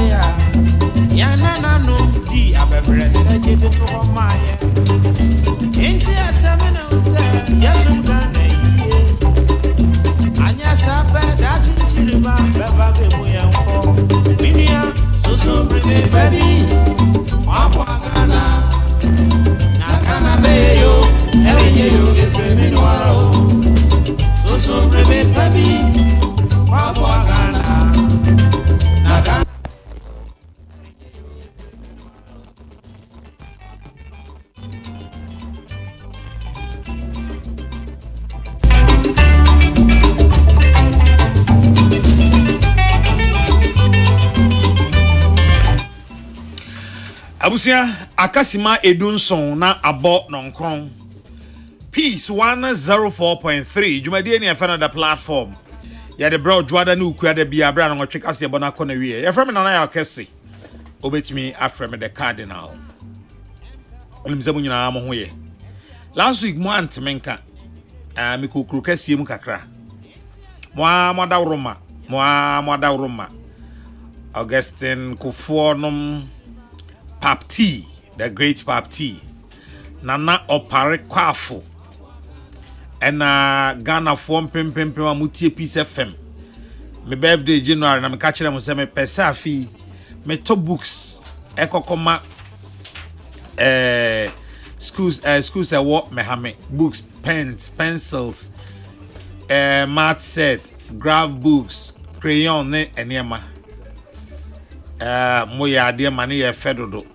ya ya na no di abebrese gede to ho maye enti asemene use yesum gana yiye anya sabe da chinchiriba beba be mu yanfo minia susu brebe baby wapo gana na gana be yo ewe yo efemi no ara o susu brebe baby wapo gana na gana Abusia akasima edunson na abo nonkron Peace 104.3 Jumadi ni afana da platform ya de bro Jwada ni ukua da bia bra na ngotwe kase ebo na kona wie ya frame na ya Kesseh obetimi aframe the cardinal olimze mu nyina mo ho ye last week mo antmenka mi kokuru Kesseh mu kakra mo adawroma Augustine Kufuonom Pap T, the great Pap T. Nana opare kwafo. Ena Ghana form pem mutie Peace FM. Me birthday January na me catch them say me pesa afi me top books ekokoma schools what me have me books, pens, pencils, math set, graph books, crayon ne enema. Moya ade mane ye fedodo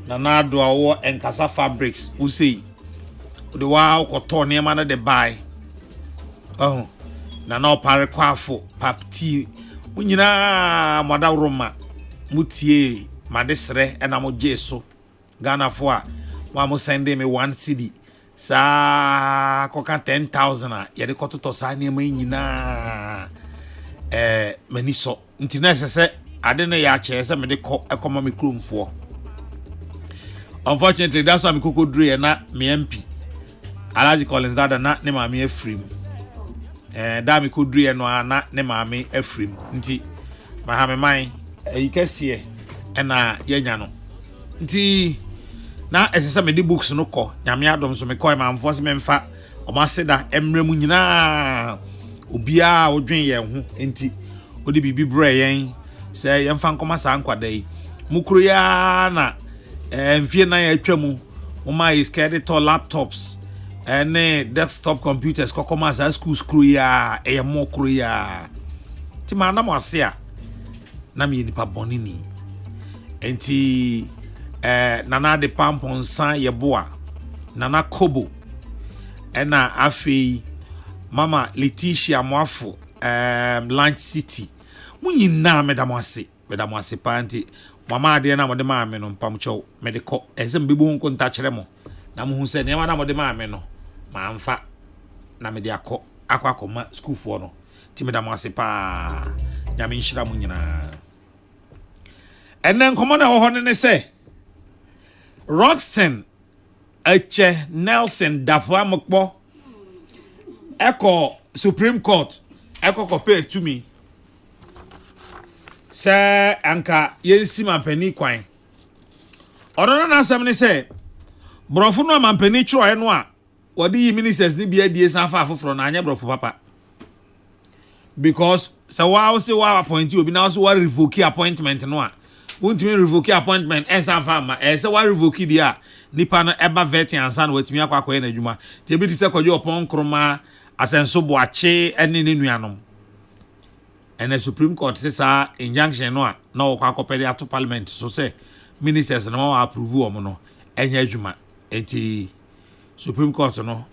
na na do awo enkasa fabrics usei de wa koto ne ma na de buy na na opare kwafo Pap T unyina modawroma mutie madesre ena mo jeso Ghana fo a mo send me 1 cedi sa koka 10,000 a ye de kototo sa ne ma nyina maniso ntina sese ade na ya chese me de ekoma me kromfo. Unfortunately that's why me kokodru na me MP Alaji Collins dada na ne ma me afrim da me kodru no na ne ma me afrim nti ma ha me man Kesseh na yenya no nti na esese me de books no ko nyame adom so me ko ma amfo se me mfa o ma seda emre mu nyina obia odwen ye ho nti odi bibi bre yen say yemfa nkoma sa nkwada yi mukuru ya na mfie na ya atwamu uma is scared to laptops and desktop computers kokoma sa schools kru ya mo kru ya ti ma na mo ase a na me nipa bonini enti nana de pampon san ye boa nana kobo na afi mama Letitia Moafo Lunch City munyina medamwase panti mama ade na mode ma me no mpamcho mediko ezem bebu nko nta kire mo na mo hu se ne ma na mode ma me no ma mfa na mede akoma school fo no ti medamwase pa nyame nhira mu nyina enen komo na ho ne se Roxton Eche Nelson Dafwa Mokpo Eko Supreme Court Eko kopay to me say anka yensi mampani kwan odono na asem ne say brofo no mampani chiro no a wodi yi ministers ni bia die san fa afoforo na anya brofo papa because say wa say wa appoint obi na so wa revoke appointment no a wontimi revoke appointment ensan fa ma say wa revoke dia nipa no eba vet ansan watimi akwa na adwuma te bi ti say kwaje opon kroma asenso boache ene ne nuanom. And the Supreme Court says injunction no na okwa kopedi ato parliament so say ministers no approve o no enye adwuma enti Supreme Court no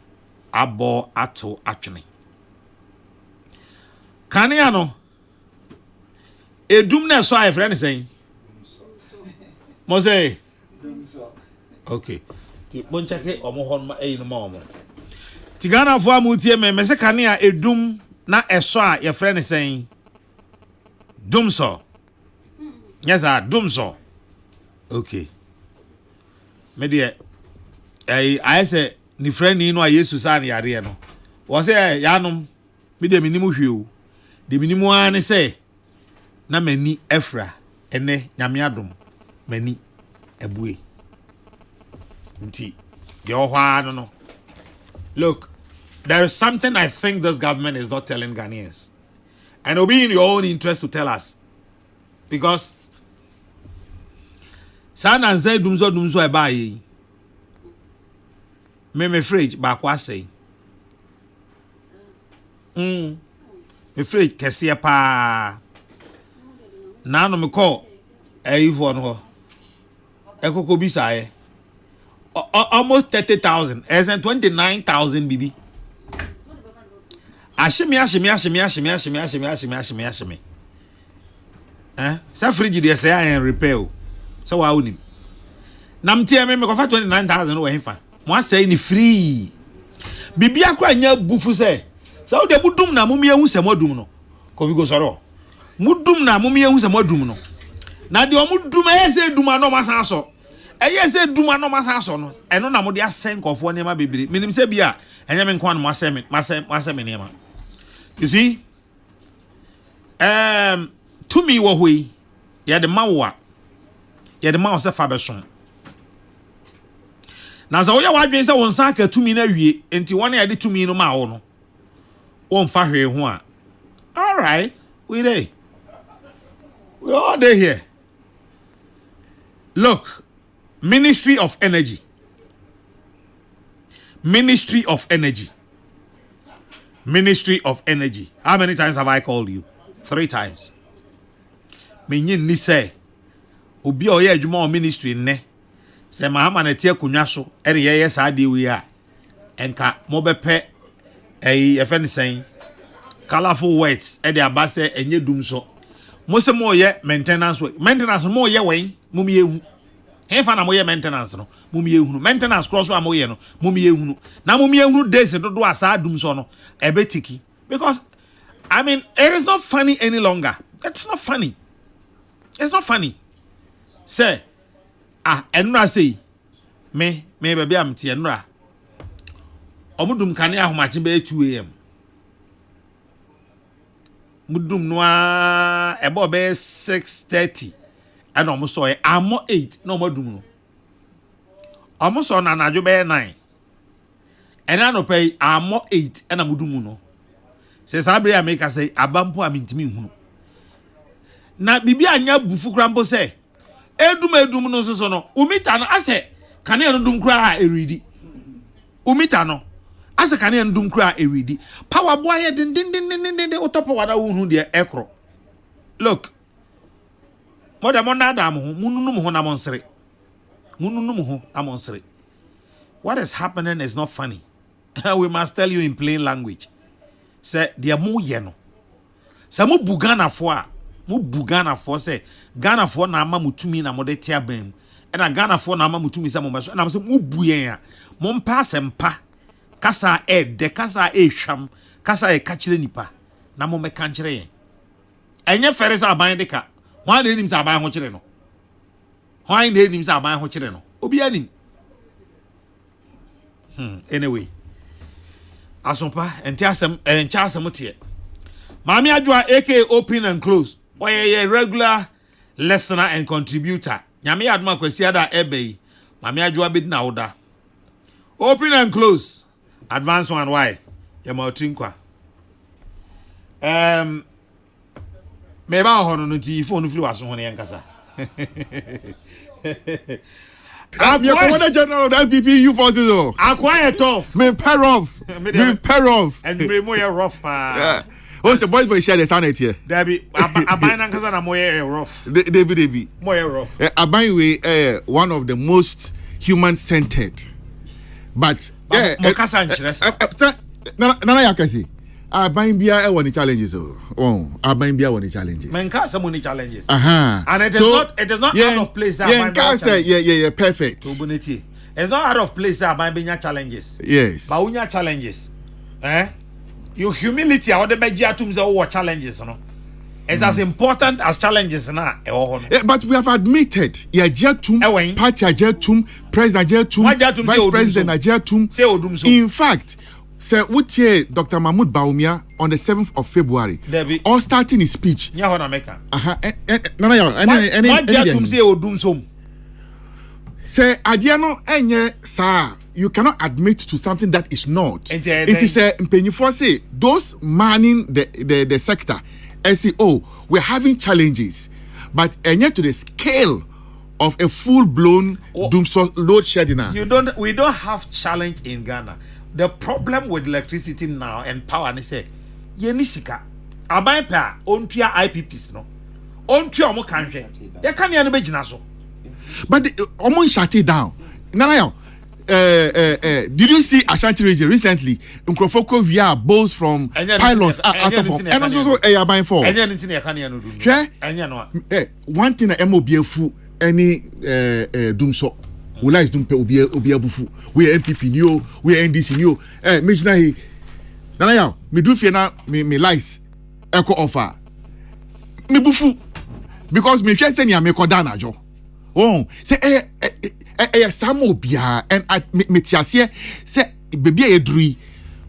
abo ato atwene kania no edum na so ay friend say mo say okay ti bon check omo hon ma eyi no ma omo ti Ghana fo amutie me se kania edum na eso a ye friend say Dumso. Yes, Dumso. Okay. Media I say ni friend ni no Yesu sa na yare no. Wo say yanom me de minimu hwe o. De minimu an say na mani afra ene nyame adom mani ebue nti de ohwa no look, there is something I think this government is not telling Ghanaians, and it'll be in your own interest to tell us, because sana nze dumzo eba yi me fridge ba kwa say me fridge Kesseh pa na no me call fo no ho ekoko bisaye almost 30,000 as in 29,000 bibi ashimi sa fridge dey say I repair so wa unim nam tie me ko fa 29,000 no we fa mo say ni free bibi akwa nya bufu say so de budum na mumie hu se modum no ko vi go soro mudum na mumie hu se modum no na de omudum ayese dum ano masan so ayese dum ano masan so no eno na mo de asen kofo ne ma bebere minim se bia enya me nkwa no masem ne ma. You see, to me wo hoi ya de mawa ya de mawa se fa beson na za wo ya wadwen se won san ka tumi na wie enti won ya de tumi no ma wo no won fa hwe ho a all right we all day here. Look, Ministry of Energy, Ministry of Energy, Ministry of Energy. How many times have I called you? 3 times. Menyin ni say obi o ye adwuma o ministry ne se mahama na tie kunwa so e de ye sa de wi a enka mo bepe efen sen colorful words e de abase enye dum so mo se mo ye maintenance mo ye wen mo mi ehu hefa na mo ye maintenance no mo mi ehu maintenance cross wa mo ye no mo mi ehu na mo mi ehu days do asa dum so no e betiki, because I mean it is not funny any longer. It's not funny. It's not funny. Say, enra say, me baby am ti enra. Omudum kane ahomache be 2 am. Mudum noa ebo be 6:30. And omuso e amo 8 na omudum no. Omuso na najo be 9. Ena no pay amo 8 na mudum no. Se sabre America say abampo amintimi hunu. Na bibi anya bufu krampo se edum no so no umita no ase kane no dum kra eridi umita no ase kane no dum kra eridi power boy din utopo wada hu de ekro. Look, moda mona dam ho mununum ho na monsere what is happening is not funny. We must tell you in plain language. Say they are mo ye no sa mo bugana fo a mo bugana fo say Ghana fo na ama mutumi na mo de tia bam e na Ghana fo na ama mutumi sa mo ba so na mo say mo buyen a mo mpa sempa kasa de kasa hwam kasa ka kire nipa na mo me kan kire yen enye fere sa aban de ka hwan na enim sa aban ho kire no hwan na enim sa aban ho kire no obi anim. Anyway, asompa entiasem tie Mami Adwa aka open and close. Oye regular listener and contributor. Nyame adma kwasi ada ebe. Mami Adwa bid na oda. Open and close. Advance one why? Yama otinkwa. Meba hono no ti phone firi waso hono yankasa. I'm your Commander General of the LPP youth forces. Acquire tough. Me pair off. And me more rough. Yeah. What's the boys boy share the sound here? Debbie, Abina Kazana more rough. Debbie. More rough. Abine one of the most human-centered. But yeah, Mokasa interest. Nana Yakasi. Abine Bia one challenges. Abine Bia one challenges. Menkasa money challenges. And it is not out of place. Yeah, perfect. It's not out of place that Abine challenges. Yes. But unya challenges. Your humility or the bejiatums or challenges, no? It's as important as challenges now. But we have admitted, Jetum, Party Jetum, President Jetum, Vice President Jetum. In fact, Sir, what year Dr. Mahmoud Baumia on the 7th of February? Debbie. All starting his speech. Nya hona meka. No, Sir, Adiano, sir, you cannot admit to something that is not. It is a penny say those manning the sector. I say, oh, we're having challenges, but yet to the scale of a full-blown load shedding. We don't have challenge in Ghana. The problem with electricity now and power, they say, yenisika, abai pa, ontia IPPs no, ontia omo kanhwe. They can't even be jinaso. But omo shut it down. Now, did you see Ashanti region recently? Nkrofoko via bowls from pilots out of and also airline for. One thing that MOBF any doomso. We like doom pe obi abufu. We MPP new, we NDC new. Imagine he. Now, me do fear na me lies. Echo offer. Me bufu because me just say ni me kodana jo. Oh, say samo bia and me tiasie say baby edri.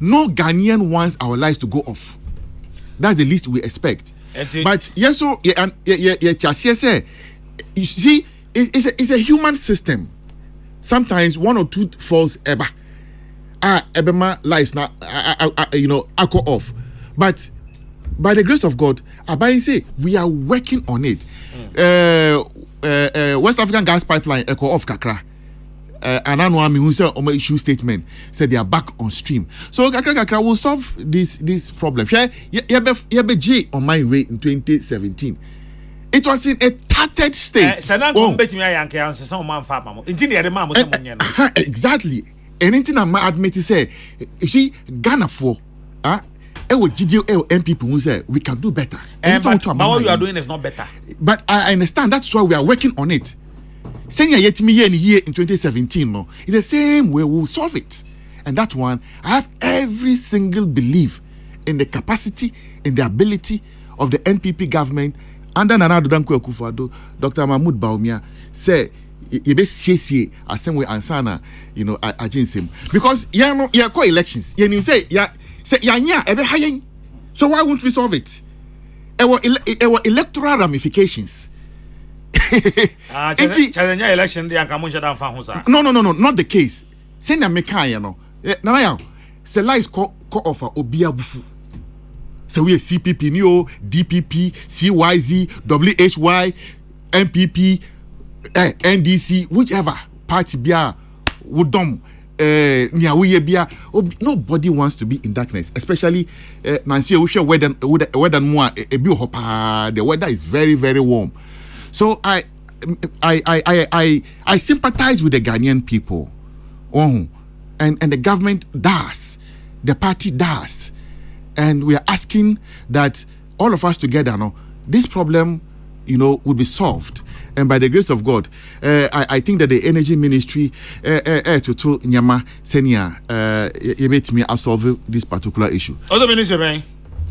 No Ghanaian wants our lives to go off. That's the least we expect. But yes, so tiasie say you see it's a human system. Sometimes one or two falls ebema lives now I go off, but by the grace of God, Abai say we are working on it. West African gas pipeline echo off kakra. And I know who said on my issue statement said they are back on stream. So kakra will solve this problem. Yebe on my way in 2017. It was in a tattered state. Exactly. Anything I'm admit to say, see Ghana for MPP who say we can do better. But what you are doing is not better. But I understand that's why we are working on it. Saying yet me here in 2017, no, it's the same way we'll solve it. And that one, I have every single belief in the capacity, in the ability of the NPP government. Under Nana Danko Akufo-Addo, Dr. Mahmoud Baumia say yebe CC assemble ansana agency because call elections you say ebe hayen, so why won't we solve it? Our electoral ramifications. Election no, not the case. Send a mekan nana say lies call offer obia bufu. So we are CPP, NEO, DPP, CYZ, WHY, MPP, NDC, whichever party bia would dom nobody wants to be in darkness, especially Nancy Usha weather more the weather is very, very warm. So I sympathize with the Ghanaian people. And the government does, the party does. And we are asking that all of us together, this problem, would be solved. And by the grace of God, I think that the energy ministry, to Nyama Senia, me solve this particular issue. What's the ministry bang?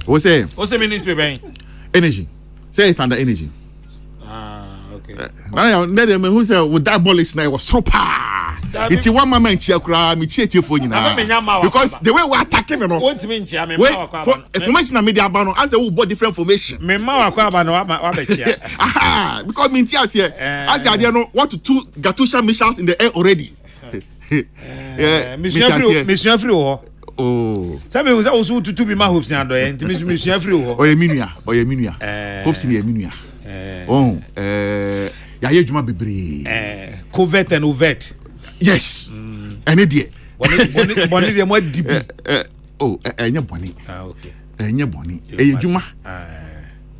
What's the ministry bang? Energy. Say it's under energy. Okay. Who said with that abolish now was super. It's one moment me check for you now. Because the way we attack him, for information media about as the whole different information. Because me here as the idea what to two Gatusha missiles in the air already. Mission free. Oh. Tell me, was also to be my hopes and mission free. Or Emilia. Hopes in Emilia. Oh, Yaya Juma Bibri. Covert and overt. Yes. An idiot. Bonnie, the more deep. Oh, and your bonnie. Okay. And your bonnie. A Juma.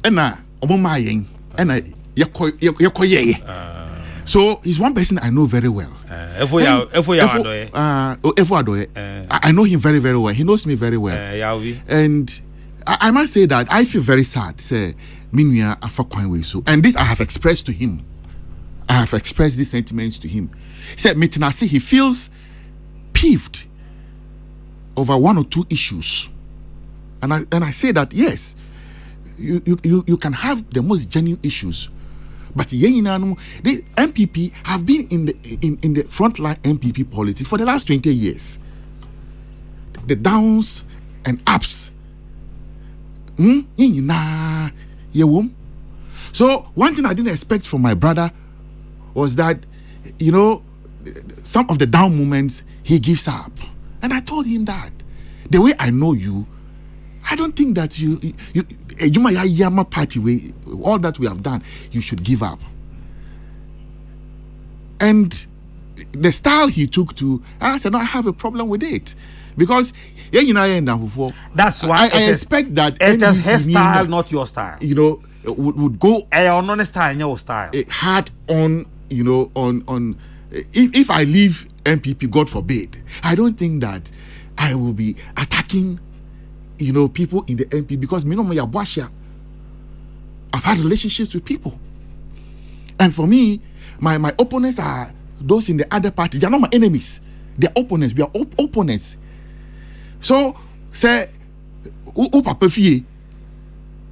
And I, Omomaying. And I, Yakoye. So he's one person I know very well. I know him very, very well. He knows me very well. And I must say that I feel very sad. Say, Minya Afakwanwe so. And this I have expressed to him. I have expressed these sentiments to him. He said, Mitinasi, he feels peeved over one or two issues. And I say that, yes, you can have the most genuine issues. But the MPP have been in the frontline MPP politics for the last 20 years. the downs and ups. So one thing I didn't expect from my brother was that, some of the down moments he gives up. And I told him that the way I know you, I don't think that you Yama party way, all that we have done, you should give up. And the style he took to, I said, no, I have a problem with it. Because that's why I expect that it is his style, not your style. Would go on style, your style. Hard on, on if I leave MPP, God forbid, I don't think that I will be attacking, people in the MP because I've had relationships with people. And for me, my opponents are those in the other party. They are not my enemies. They are opponents. We are opponents. So, say, papa fie.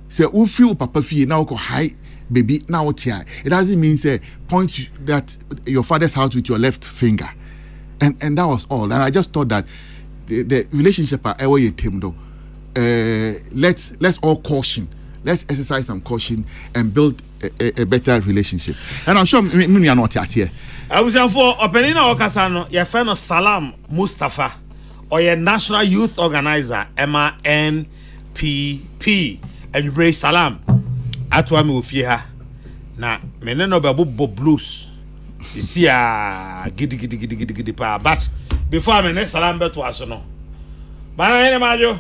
Say, feel papa fie now go high, baby, now tia. It doesn't mean say point that your father's house with your left finger. And that was all. And I just thought that the relationship are away team though. Let's all caution. Let's exercise some caution and build a better relationship. And I'm sure many are not here. I was for opening our Casano, your friend of Salam Mustafa, or your National Youth Organizer, MNPP, and you bring Salam. Atwami Ufieha. Na meneno babu blues. See giddy pa. But before I mean Salam beto asono. Bana ene majo.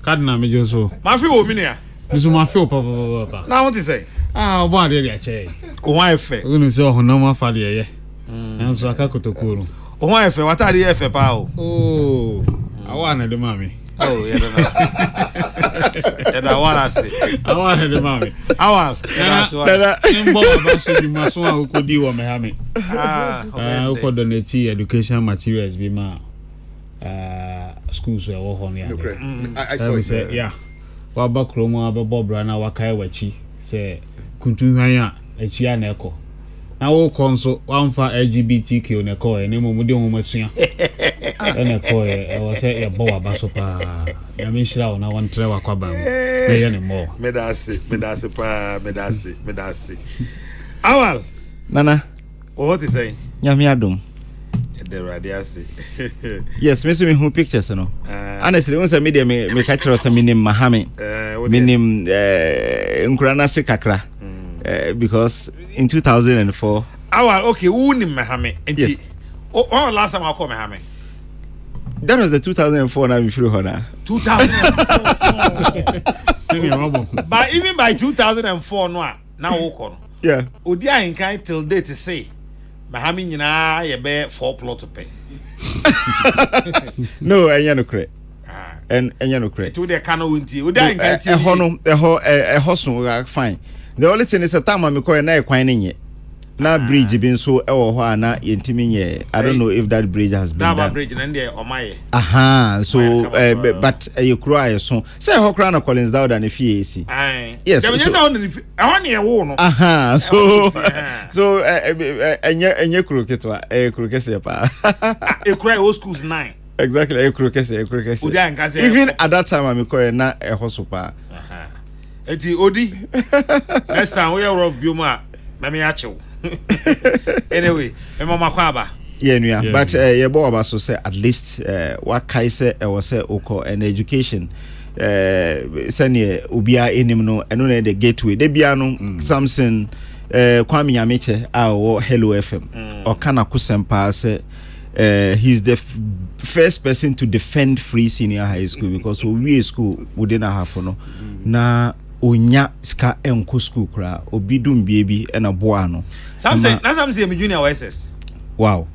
Cardinal Major so. Mafi wo minia. Misu mafi papa. Now what you say? Obo ade dia che. O wan efe. Unu se ho na ma fa de ye. Nanso aka kotokoro. O wan efe, what are the efe pa o? Oh. Awa na de mami. Oh, yeah, that's it. Yeah, I want to say. I want to mami. I want. That's why. Imbo abaso di maso a ukodi wo me ha me. Donate education materials bi ma schools we wo ho ne ade. I saw it. Say, yeah. Wa ba kromo abebo bra na wa kai wachi say kuntu hwan a achi a na ekọ. Na wo konso wa mfa LGBTQ ne ko ene mo de ho masua. Ene ko e wo say e bo wa ba so pa. Ya me shira na won tre wa kwaba mu. Na ye ne mo. Me da se pa. Awal. Nana. What is saying? Nyame adom. The radiasi. Yes, me see who pictures no. Honestly, once I media me catch us minim Mahame. Minim nkurana se kakra. Because in 2004 okay, who nim Mahame? Enti. Oh, last time I call Mahame. That was the 2004 na we through hona. 2004. But even by 2004 no now woko no. Yeah. Odi an kan till date to say Mahami nyina ye be 4 plot pay. No, enya no kre. Enya no kre. To the cano unti. Odi an kan ti. So fine. The only thing is that time I call na kwan nye. Na bridge bin so e wo ho ana yentimi nye. I don't know if that bridge has been done. That bridge na dey omaye. So but you cry so. Say ho cry na Collins Dawda na fie esi. Yes. So so enye kuro ketwa kuro kese pa. E cry old schools 9. Exactly, kuro kese. Even at that time I call na e hoso pa. Eti odi. Next time we are rough bioma. Na me achew. Anyway, mama kwaba. Yeah, but ye bo aba so say at least what kai say e was say oko and education senior ubia enim no eno na the gateway de bia no something Kwame Nyameche a Hello FM or kana kusempa say he's the first person to defend free senior high school because we school within a half no na onya ska enko school kra obidum biebi e na boa no some say me junior YSS wow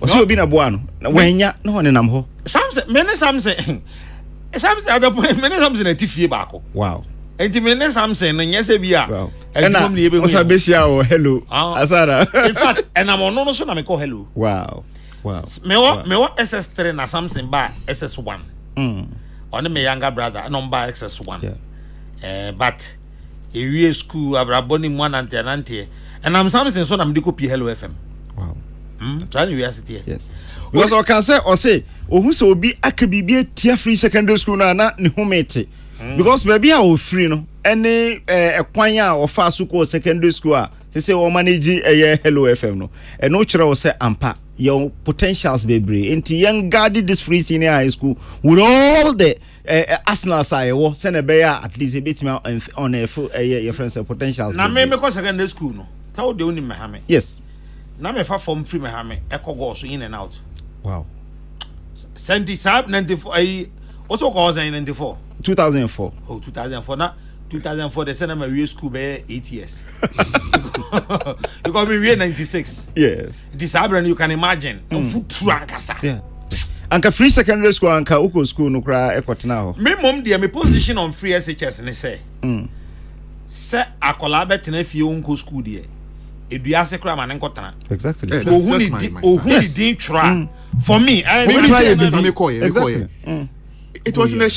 o so obi na boa no wanya na ho ne nam ho some say at the point many some say na tifie baako wow enti many some say na nyese bia wow entum ne ebe hu o besia o hello asara in fact enam ono no so na me call hello wow me wa SS3 na something ba SS1 on me younger brother number SS1 yeah. But a school abraboni mwanante and I'm something so I'm dikopi Hello FM. Wow. So university. Yes. because I can say or say who so be aka bibia tia free secondary school na ne homete because baby a free no any ekwan a of fast school secondary school a say o manage Hello FM no and no kire o say ampa your potentials be brave into young guarded this free senior high school with all the Arsenal side wo say na be at least a bit on a full your friends potentials na me because secondary school no tell the only me yes na me fa form free me go so in and out wow 94 also cause in 94 2004 oh 2004 na 2004 they send me real school be 8 years because me 96 yes this abran you can imagine foot trankasa yeah anka free secondary school anka uko school no kra ekotena ho me mom dey me position on free SHS ne say say akola betena fie unko school dey eduase kra ma ne nkotana exactly so ohuni din tra for me it was in a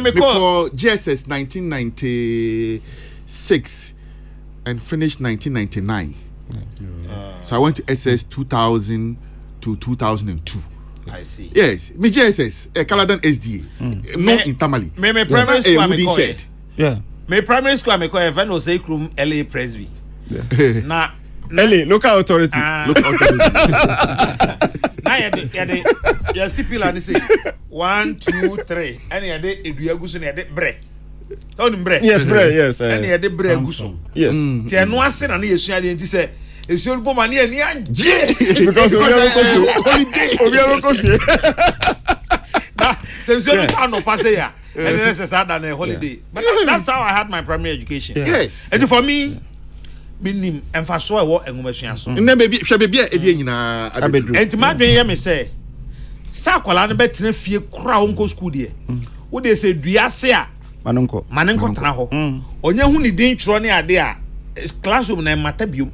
before GSS 1996 and finished 1999 so I went to SS 2000 to 2002 I see yes me GSS Caladan SDA not in Tamale me primary school me call yeah me primary school me call even say krum LA Presby na LA local authority na ya sipila ni say 1 2 3 and ya de eduaguso na ya de bre on bre yes bre yes and ya de bre aguso yes ti eno ase na yesu de nti say esu bo ma na ani age because we are coffee na sense you can no pass ya and then it's sad than a holiday but that's how I had my primary education yes and for me minim emfaso e wo enwomasuan so na baby hwe baby e die nyina abedru enti ma dwen ye me say sa kwala no betena fie kura onko school de wo de say duase a manonko tena ho onye hu ni din twro ne ade a classroom na mata biom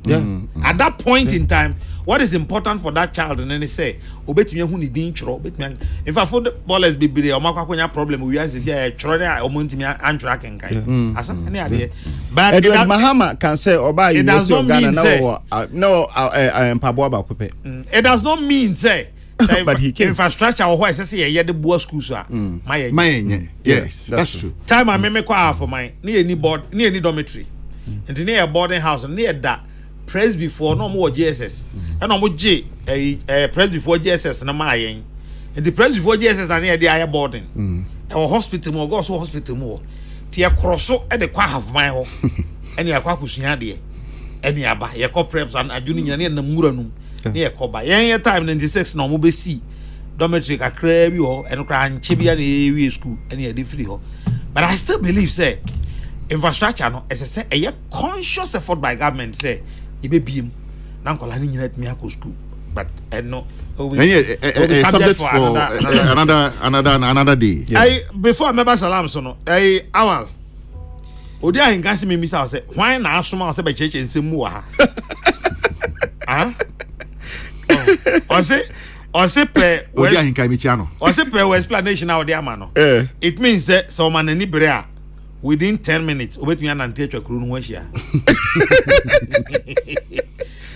at that point in time what is important for that child and then say obetimi hu ni din twro betimi in fact for the ballers be o makwakonya problem we as say twro ne o montimi antwra kenkan asa ne ade but Edward Mahama can say oba University of Ghana no empabo ba pepe it does not mean say but he came. Infrastructure or why say yeah the boys schools are my yes that's true time I me kwa for my near any board near any dormitory and near a boarding house and near that press before no more GSS and no more J a press before GSS na my and the press before GSS na near the higher boarding or hospital more go so hospital more tia crosso at the kwa have my ho and ya kwa kusunya de and ya ba ya ko preps and aduni nya na mura num near Koba. Yan time 96 no mo be see dormitory kakra bi ho eno kra nche bia na ewie school ene e dey free ho. But I still believe say infrastructure no as I say a conscious effort by government say e be biem na nkola ni nyina timi akọ school but no subject for another day. I before member salam so no awal odi ahinka se me misa say why na asoma say be cheche nsem mu wa ha ah or say per odi ahinka mi chia no or say per explanation now dey ama no it means that so man ni bere within 10 minutes obetumi anante atwakuru no hwahia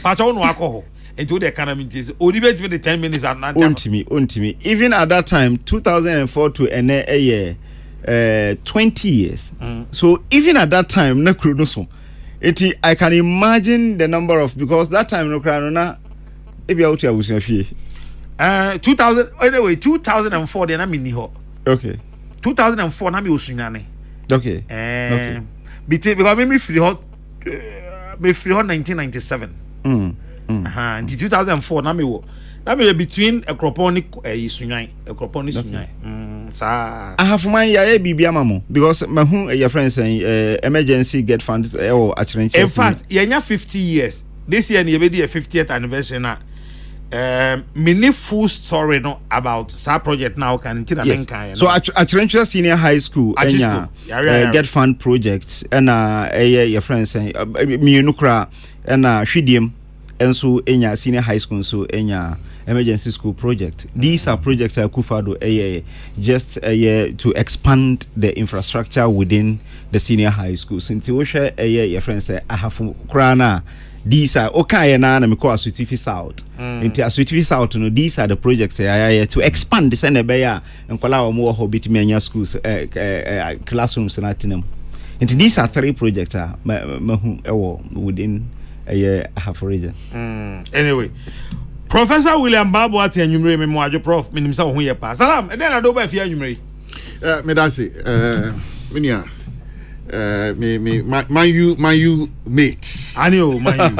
pacha onu akọ into the economy is only between the 10 minutes and ontimi even at that time 2004 to a year 20 years so even at that time na kru no so I can imagine the number of because that time no kra no na e bia otu abusia fie 2000 anyway 2004 then na me ni ho okay 2004 na me osunyane okay because me free hot 1997 until 2004 na me between acroponic sunyan sa I have my ya bibia mamo because my your friends emergency get funds or actually in fact yenya 50 years this year be the 50th anniversary na mini full story no about sa project now can tell yes. So actually senior high school get fund projects and your friends me nukra and hwidiem enso enya senior high school so enya emergency school project. These are projects that Kufado just to expand the infrastructure within the senior high school. Since you share your friends say I have krana. These are okay na me call Asuitifi South. Into Asuitifi South, no, these are the projects to expand the send beya and kola more hobbit mania schools classrooms and atinum. And these are 3 projects within a year half a region. Anyway, Professor William Babu at enumerate me mo prof minim sa ho ye pa. Salam, and then I do ba fi enumerate. Me da say minia my you mates. Ani o my you.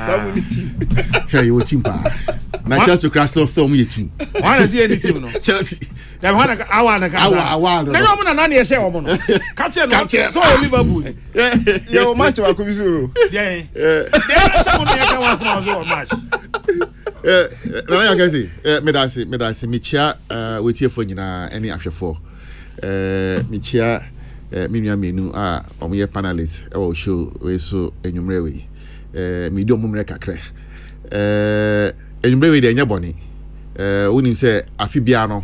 Some team. Hey, your team pa. Na Chelsea Crystal so mu team. Why na see any team no? Chelsea. Dem wana awa na ka. Awa. Na yo mo na na share omo no. Catch no. So Liverpool. Yo match wa kubisu. Yeah. Dem say mo na ka was ma so match. Na ya can say me da say me chia we tie for nyina any ahwefo. Me chia me nua menu a omo panelist e wo show we so enwumre we. Me di omumre kakra. Enwumre we de nya boni. Wonim say afibia no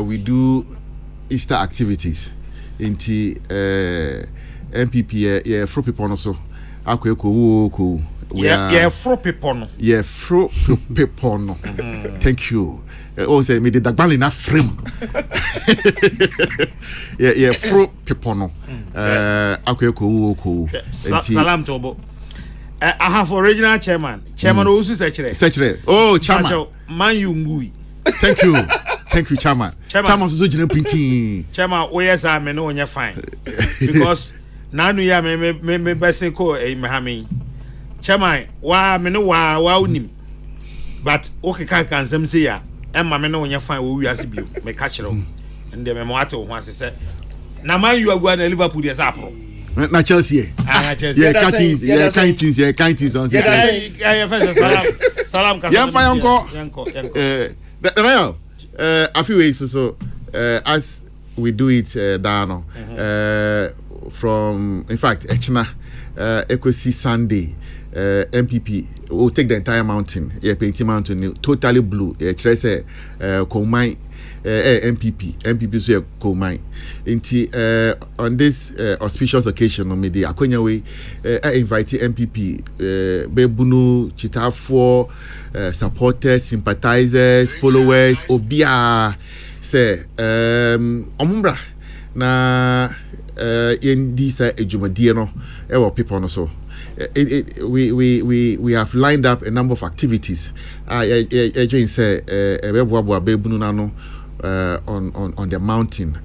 we do Easter activities inti MPP yeah fro people no so akwa ko yeah fro people no thank you say me did dagbali na frame yeah fro people no akwa ko salam tobo I have original chairman also secretary oh chairman man you ngui. Thank you chairman so jina printing chairman yes I me no nya fine because nanu ya me besen ko me hami chairman wa me no wa unim but okay kan sem say ya emma me no nya fine wo wiase bio me ka kire and dem me mo ate ho asese na man you agua na Liverpool dey sapro na Chelsea Chelsea Kintings on salam yanko a few ways so as we do it down from in fact Echina Equity Sunday MPP will take the entire mountain painting mountain totally blue say Komai MPP so Komai inti on this auspicious occasion on media akonya we I invite MPP bebunu chitafo supporters sympathizers followers obia say omumbra na in this ejumadi no people no so we have lined up a number of activities say on the mountain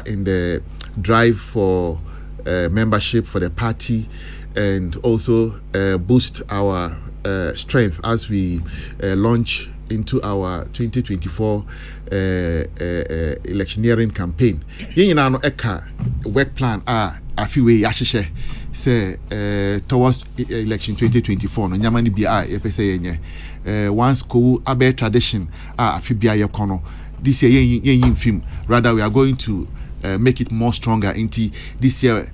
in the drive for membership for the party and also boost our strength as we launch into our 2024 electioneering campaign. Yina no eka work plan afiwe yahyehe say towards election 2024 no nyamani bia yepese yenye once ko abe tradition afibia yekono this year yen film rather we are going to make it more stronger into this year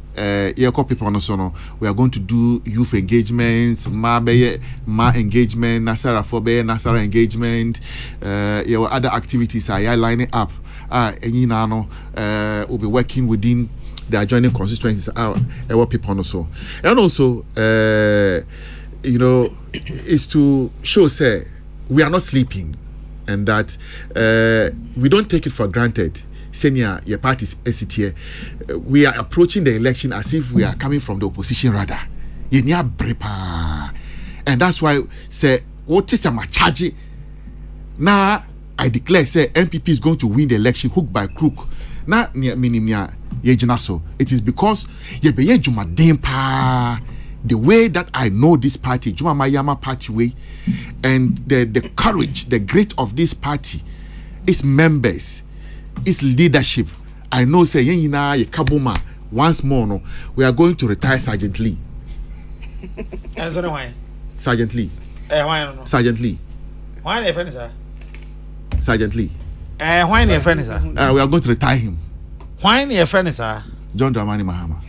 people no so no we are going to do youth engagements ma engagement nasara for nasara engagement other activities are lining up we'll be working within the adjoining constituencies our people no so and also is to show say we are not sleeping and that we don't take it for granted. Senior, your party's SCTA, we are approaching the election as if we are coming from the opposition rather. And that's why say what is a charge now I declare say MPP is going to win the election hook by crook. Now it is because the way that I know this party, Juma Mayama party way, and the courage, the grit of this party, its members, its leadership. I know say Yenina Kabuma once more no, we are going to retire Sergeant Lee. Sergeant Lee. Sergeant Lee. Why are friends, sir? Sergeant Lee. Why are friends, sir? We are going to retire him. Why are friends, sir? John Dramani Mahama.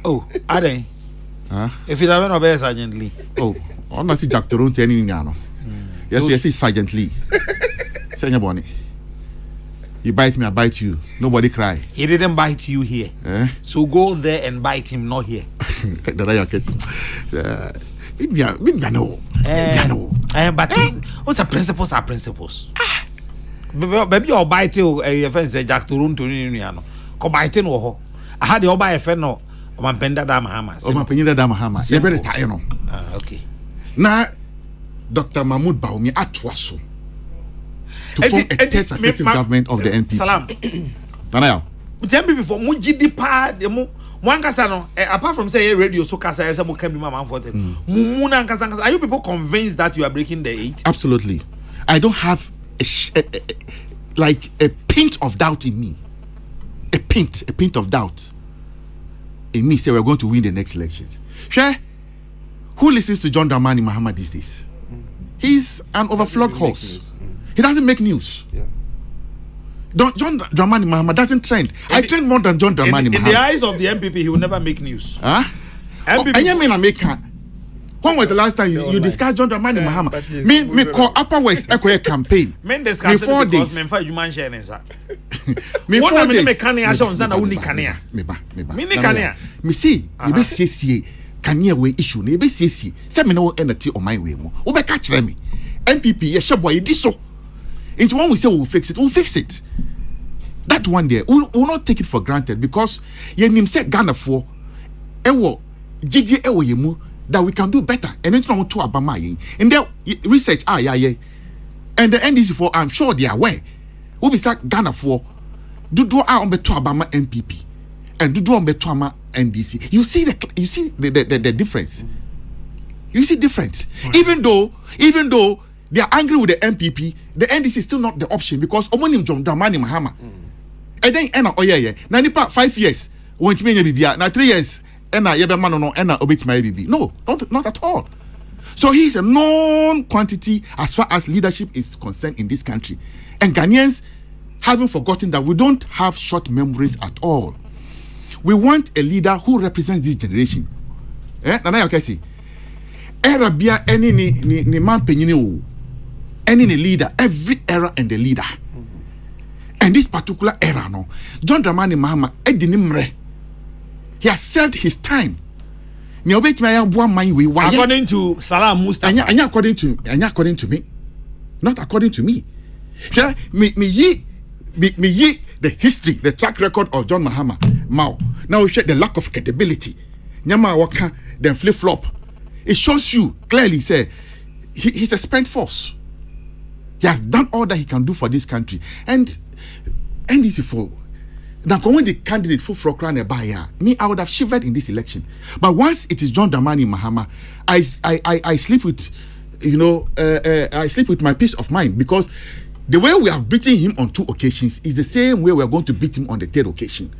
Oh, are they? If it haven't obeyed Sergeant Lee. Oh, honestly, Jack Toronto any no. Yes, it's Sergeant Lee. Say Bonnie. You bite me, I bite you. Nobody cry. He didn't bite you here. So go there and bite him, not here. That I guess. But what's the principles are principles? Baby, you're biting a friend say Jack Toronto. Go biting or I had the buy a friend no. My penda Damahama. Oh, my penny Damahama. You're very tired. Okay. Now, Dr. Mahmoud Baumi at Twasso to form a test successive government of the NP. Salam. Nanaya. Tell me before Mujidi Pa, the one Casano, apart from say radio, so Casa, some can be my man for them. Muna Casanga. Are you people convinced that you are breaking the 8? Absolutely. I don't have like a pint of doubt in me. A pint of doubt in me. Say we're going to win the next elections. Sure. Who listens to John Dramani Mahama these days? He's an overflogged horse. He doesn't make news. Yeah. John Dramani Mahama doesn't trend. I trend more than John Dramani Mahama. In the eyes of the MPP, he will never make news. Huh? MPP. When was the last time you discussed John Dramani Mahama? Me call Upper West Echo campaign. Men discuss it because men for human sharing. Me 4 days. Me kania asha unzana uni kania. Me kania. Me see, you be see kania we issue. You be see. Say me no energy on my way mo. Ube catch me. MPP ye shebo ye diso. It's when we say we'll fix it. That one day we'll not take it for granted because ye nim say Ghana for ewo GD ewo ye mu that we can do better. And it's not to abama yin. In their research yeah. And the NDC for I'm sure they are aware. We be start Ghana for do on beto abama MPP and do on beto ama NDC. You see the difference. You see difference. Right. Even though they are angry with the MPP, the NDC is still not the option because omonim John Dramani Mahama. And then na nipa 5 years won't mean bibia na 3 years ena yebe manono ena obetima bibi. No, not at all. So he is a known quantity as far as leadership is concerned in this country. And Ghanaians haven't forgotten that we don't have short memories at all. We want a leader who represents this generation. Nana Kesseh. Era bia any ni man penyini o. Any leader, every era and the leader. And this particular era, no, John Dramani Mahama, Edinimre, he has served his time. According to Salam Mustafa. And according to me. Not according to me. Me ye the history, the track record of John Mahama Mao. Now we check the lack of credibility. Nyama waka then flip flop. It shows you clearly, say he's a spent force. He has done all that he can do for this country. And NDC for now when the candidate for Frokrane Baya, me, I would have shivered in this election. But once it is John Dramani Mahama, I sleep with I sleep with my peace of mind because the way we have beaten him on 2 occasions is the same way we are going to beat him on the 3rd occasion.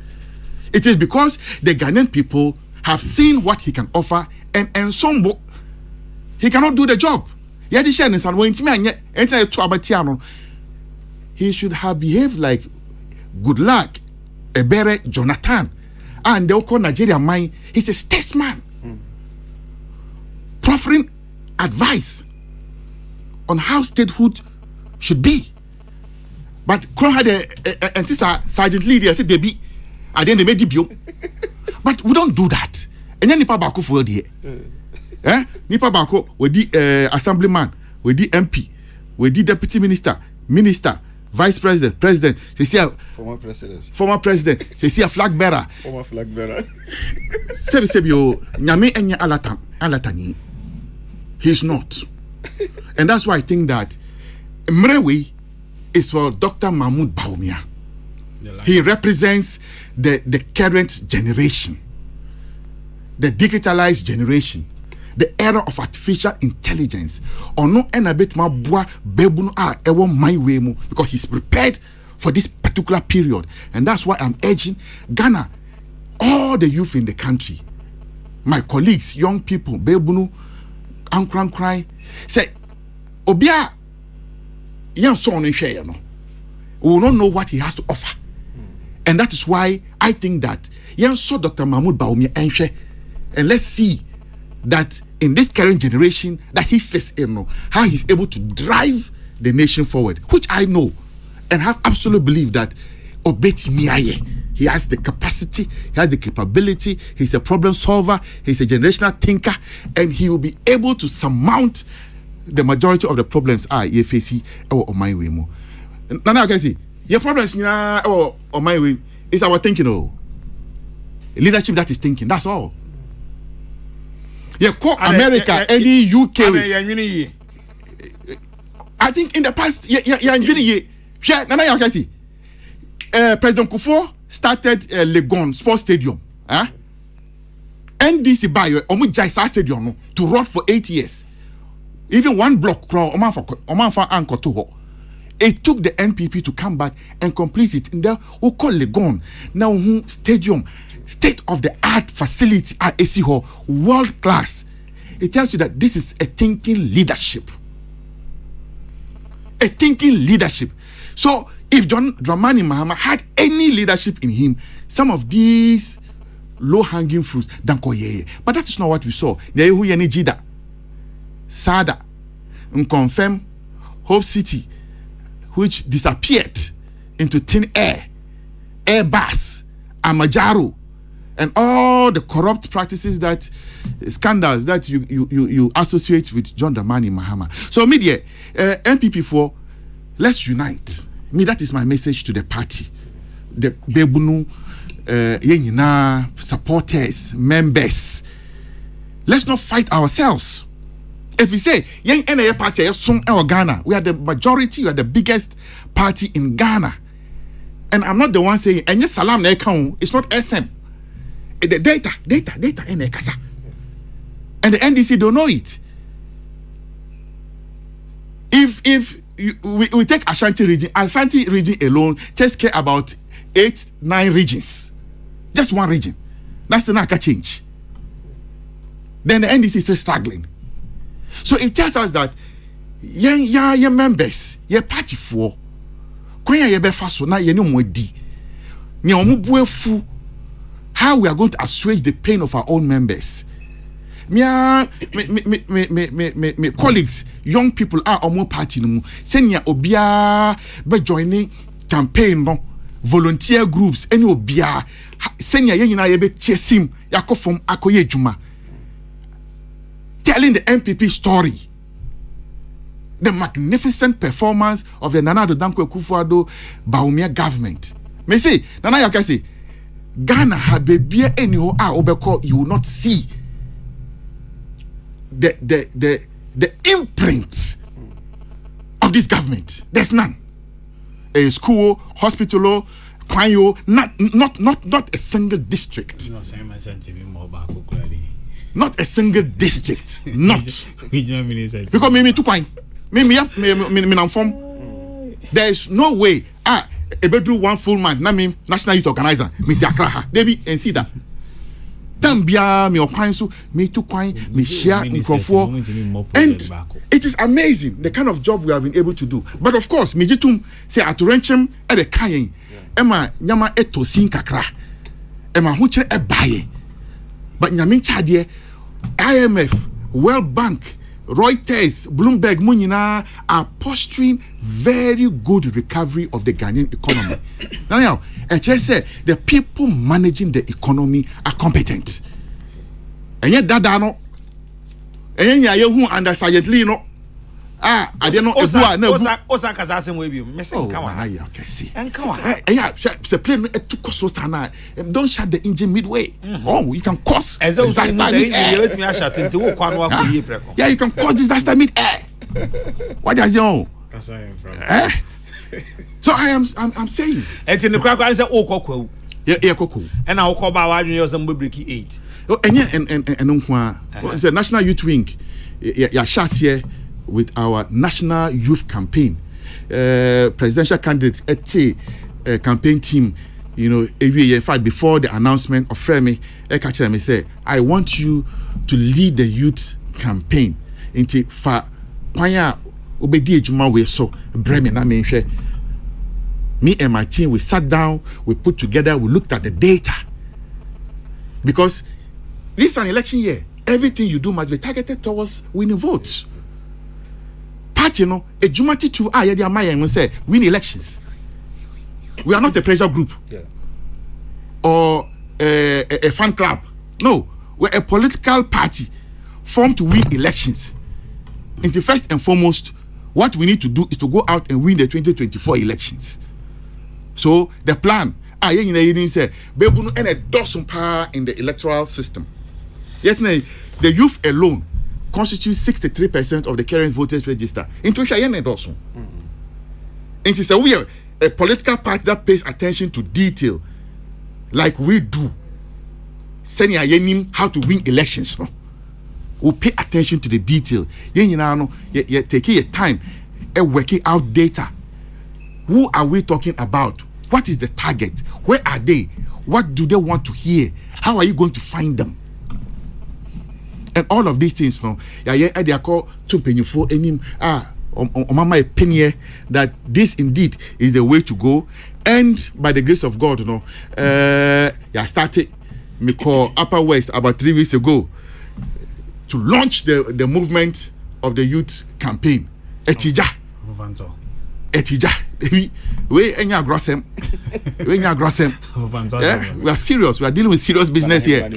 It is because the Ghanaian people have seen what he can offer and some he cannot do the job. He should have behaved like good luck, a better Jonathan, and they'll call Nigeria mine. He's a statesman, proffering advice on how statehood should be. But Kron had a Sergeant Lee. I said they be, and then they made debut. But we don't do that. And then Nipa Bako for the Nipa Bako with the assemblyman, with the MP, with the deputy minister, vice president, president, former president, a flag bearer. Former flag bearer. Sebio, Nyame enya alatani. He's not. And that's why I think that Mrewe is for Dr. Mahmoud Baumia. He represents the current generation, the digitalized generation, the era of artificial intelligence. Or no enabit ma bua bebunu ewo my way mo because he's prepared for this particular period. And that's why I'm urging Ghana, all the youth in the country, my colleagues, young people, bebunu, cry, say, Obia, young son in share, no, we will not know what he has to offer. And that is why I think that young saw Dr. Mahmoud Baumia and let's see that in this current generation that he faces, how he's able to drive the nation forward, which I know and have absolute belief that Obetimiaye, he has the capacity, he has the capability, he's a problem solver, he's a generational thinker, and he will be able to surmount the majority of the problems you face on my way more. Now I can see your problems on my way is our thinking. Leadership that is thinking, that's all. America, any UK. I think in the past, President Kufuor started Legon Sports Stadium. NDC buy Omujai Stadium to run for 8 years. Even one block, it took the NPP to come back and complete it. And then we call Legon now stadium, state of the art facility at AC Hall, world class. It tells you that this is a thinking leadership. A thinking leadership. So if John Dramani Mahama had any leadership in him, some of these low-hanging fruits don't go yeah. But that is not what we saw. Sada, Nkonfem, Hope City, which disappeared into thin air, Airbus, Amajaro, and all the corrupt practices scandals that you associate with John Dramani Mahama. So media, MPP4, let's unite. That is my message to the party. The Bebunu, supporters, members. Let's not fight ourselves. If we say, young NA party, Ghana, we are the majority, we are the biggest party in Ghana. And I'm not the one saying, and yes, salam, it's not SM. The data, NA Kasa. And the NDC don't know it. If we take Ashanti region alone, just care about 8-9 regions. Just one region. That's the Naka change. Then the NDC is still struggling. So it tells us that your members, your party for how we are going to assuage the pain of our own members. Me colleagues, young people are on party no send ya obia be joining campaign no volunteer groups any obia send ya nyina ye be chesim yakofom akoye juma telling the MPP story, the magnificent performance of the Nana Addo Dankwa Akufo-Addo Bawumia government. Me say Nana Yaka say Ghana have baby anyhow obeko you will not see the imprint of this government. There's none. A school, hospital, not a single district. Not a single district. Not. Because me too quite. Me there is no way. A bedroom one full man. Na me national youth organizer. Me tiakra. Debbie and see that. Tambia me okwan so me too quite me share microphone. And it is amazing the kind of job we have been able to do. But of course, me jitum say aturenchem e be kayen. Ema nyama etosin kakra. Ema huche e baye. But nyamin chadie IMF, World Bank, Reuters, Bloomberg, Munina are posturing very good recovery of the Ghanaian economy. Now, I just say the people managing the economy are competent. And yet that no, and yet you under silently no. I don't know. Osa kazasim we be missing. Come on, Kesseh. And come on. Yeah, the plane took us so stana. Don't shut the engine midway. Oh, you can cause disaster mid-air. Yeah, you can cause disaster mid-air. What does you know? So I'm saying. And in the crack, I said, oh, cocoa. Yeah, cocoa. And I'll call by some breaky 8. Oh, and yeah, and it's a National Youth Wing. Yeah, shots here. With our national youth campaign, presidential candidate campaign team, in fact, before the announcement of Fremi, I say, I want you to lead the youth campaign into fa kwanya obedi ejuma we so breme na menhwe. Me and my team, we sat down, we put together, we looked at the data, because this is an election year. everything you do must be targeted towards winning votes. Party no ejumati to yedi amaye no say win elections. We are not a pressure group. Or a fan club. No, we're a political party formed to win elections. And the first and foremost, what we need to do is to go out and win the 2024 elections. So the plan, you didn't say, Bebuno and a dozen power in the electoral system. Yet, the youth alone constitutes 63% of the current voters register. Into Cheyenne Dawson. And she said, we are a political party that pays attention to detail, like we do. Sending how to win elections. No? We'll pay attention to the detail. You taking your time and working out data. Who are we talking about? What is the target? Where are they? What do they want to hear? How are you going to find them? And all of these things, no. They are called for any on my opinion that this indeed is the way to go. And by the grace of God, started me call Upper West about 3 weeks ago to launch the movement of the youth campaign. Etija. We are serious. We are dealing with serious business here.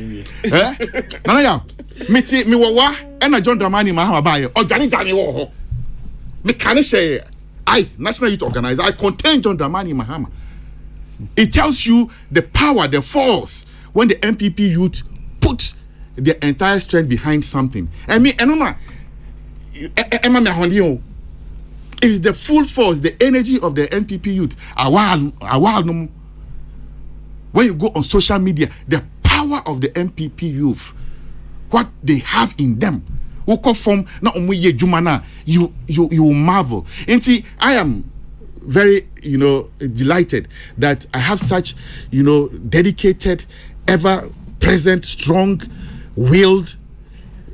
Nana me wawa and John Dramani Mahama Baye or Jani wo. Me can say I National Youth Organizer. I contain John Dramani Mahama. It tells you the power, the force when the MPP youth put their entire strength behind something. I mean, is the full force, the energy of the MPP youth. When you go on social media, the power of the MPP youth, what they have in them, you marvel. And see, I am very, delighted that I have such, dedicated, ever-present, strong-willed,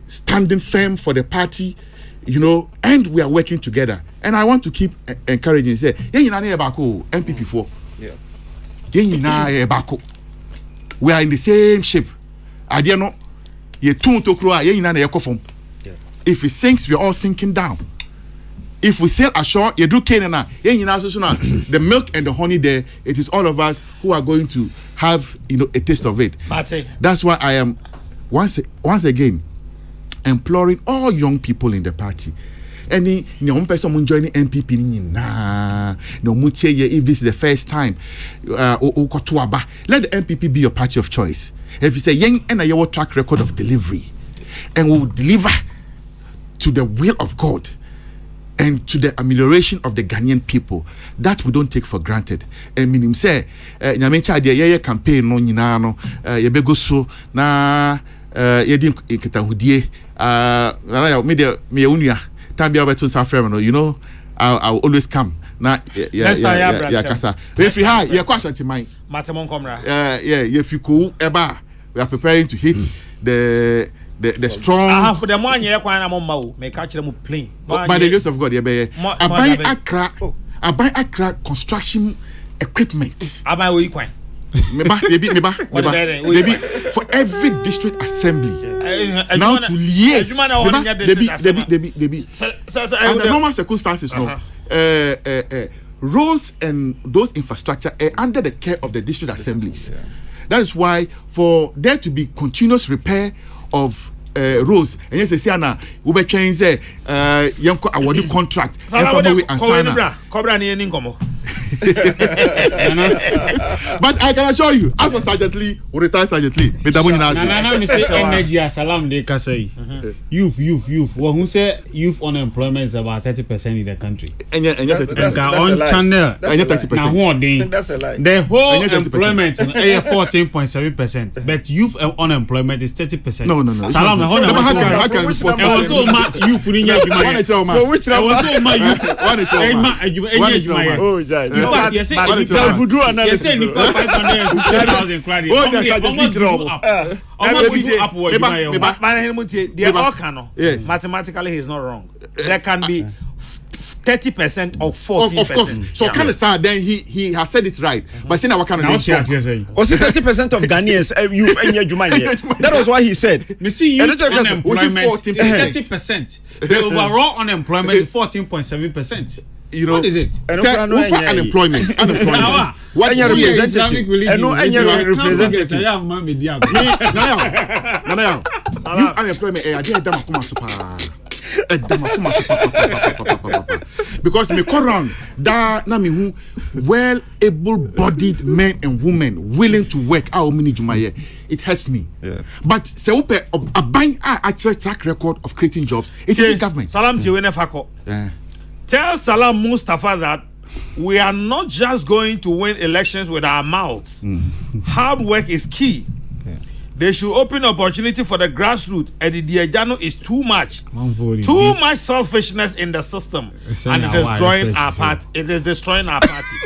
standing firm for the party, and we are working together. And I want to keep encouraging. Say, MPP 4. We are in the same ship. If it sinks, we are all sinking down. If we sail ashore, the milk and the honey there, it is all of us who are going to have a taste of it. That's why I am once again imploring all young people in the party. Any young person joining MPP if this is the first time, let the MPP be your party of choice. If you say young and your track record of delivery, and will deliver to the will of God and to the amelioration of the Ghanaian people, that we don't take for granted. And meaning say, campaign no nyinano, yebego so na yedi nketahudie me unia tambia beto safrem no, I'll always come. Na kasa. If you have your question to mine. Matemon Comra. If you go eba, we are preparing to hit the strong. For the one year, may catch them plane. By the grace of God, I buy Accra construction equipment. I buy weak wine. Maybe for every district assembly. Now to liaise. Under normal circumstances, roads and those infrastructure are under the care of the district assemblies. That is why for there to be continuous repair of roads, and yes, we be change yanko awarding contract but I can assure you, as a Sergeant Lee, we retire Sergeant Lee. Youth. Well, who say youth unemployment is about 30% in the country? And yet, that's on channel. That's a lie. The whole employment is 14.7%, but youth unemployment is 30%. No. Salam, how can report? Youth yes, mathematically he's not wrong. There can be 30% or 14%. Of course. So kind of sad. Then he has said it right. But saying what kind of Was it 30% of Ghanaians you that was why he said. Me see you unemployment 30%. The overall unemployment is 14.7%. You know, what is it? Unemployment. What is representative? Representative. Unemployment. Because me koran da na me hu well able-bodied men and women willing to work how many jumaye it hurts me. But se upe a buying actual track record of creating jobs it's this government. Salam to you Fako. Tell Salam Mustafa that we are not just going to win elections with our mouths. Hard work is key. They should open opportunity for the grassroots. And the Diajano is too much. Too much selfishness in the system. And it is destroying our party. It is destroying our party.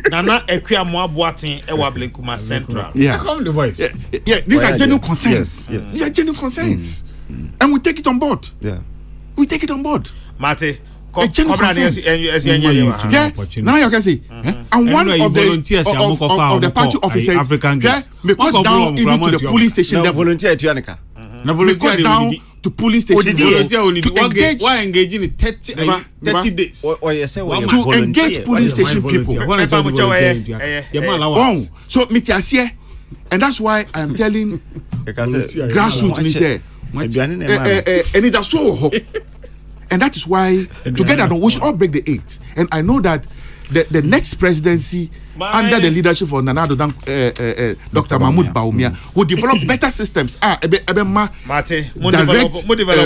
Nana Ekwia Mwabuatin Ewa Blenkuma Central. Yeah. Come the voice. Yeah, these are genuine concerns. These are genuine concerns. And we take it on board. Yeah. We take it on board. Mate, Now you can see, and one of the party officers, me cut down even to the police station level. Volunteer to Yanika. Me cut down to police station level why engage in 30 days to engage police station people. So me here, and that's why I am telling grassroots me say, and it's so. And that is why together we should all break the 8. And I know that the next presidency under the leadership of Nana Dr. Mahmoud Baumia will develop better systems. Direct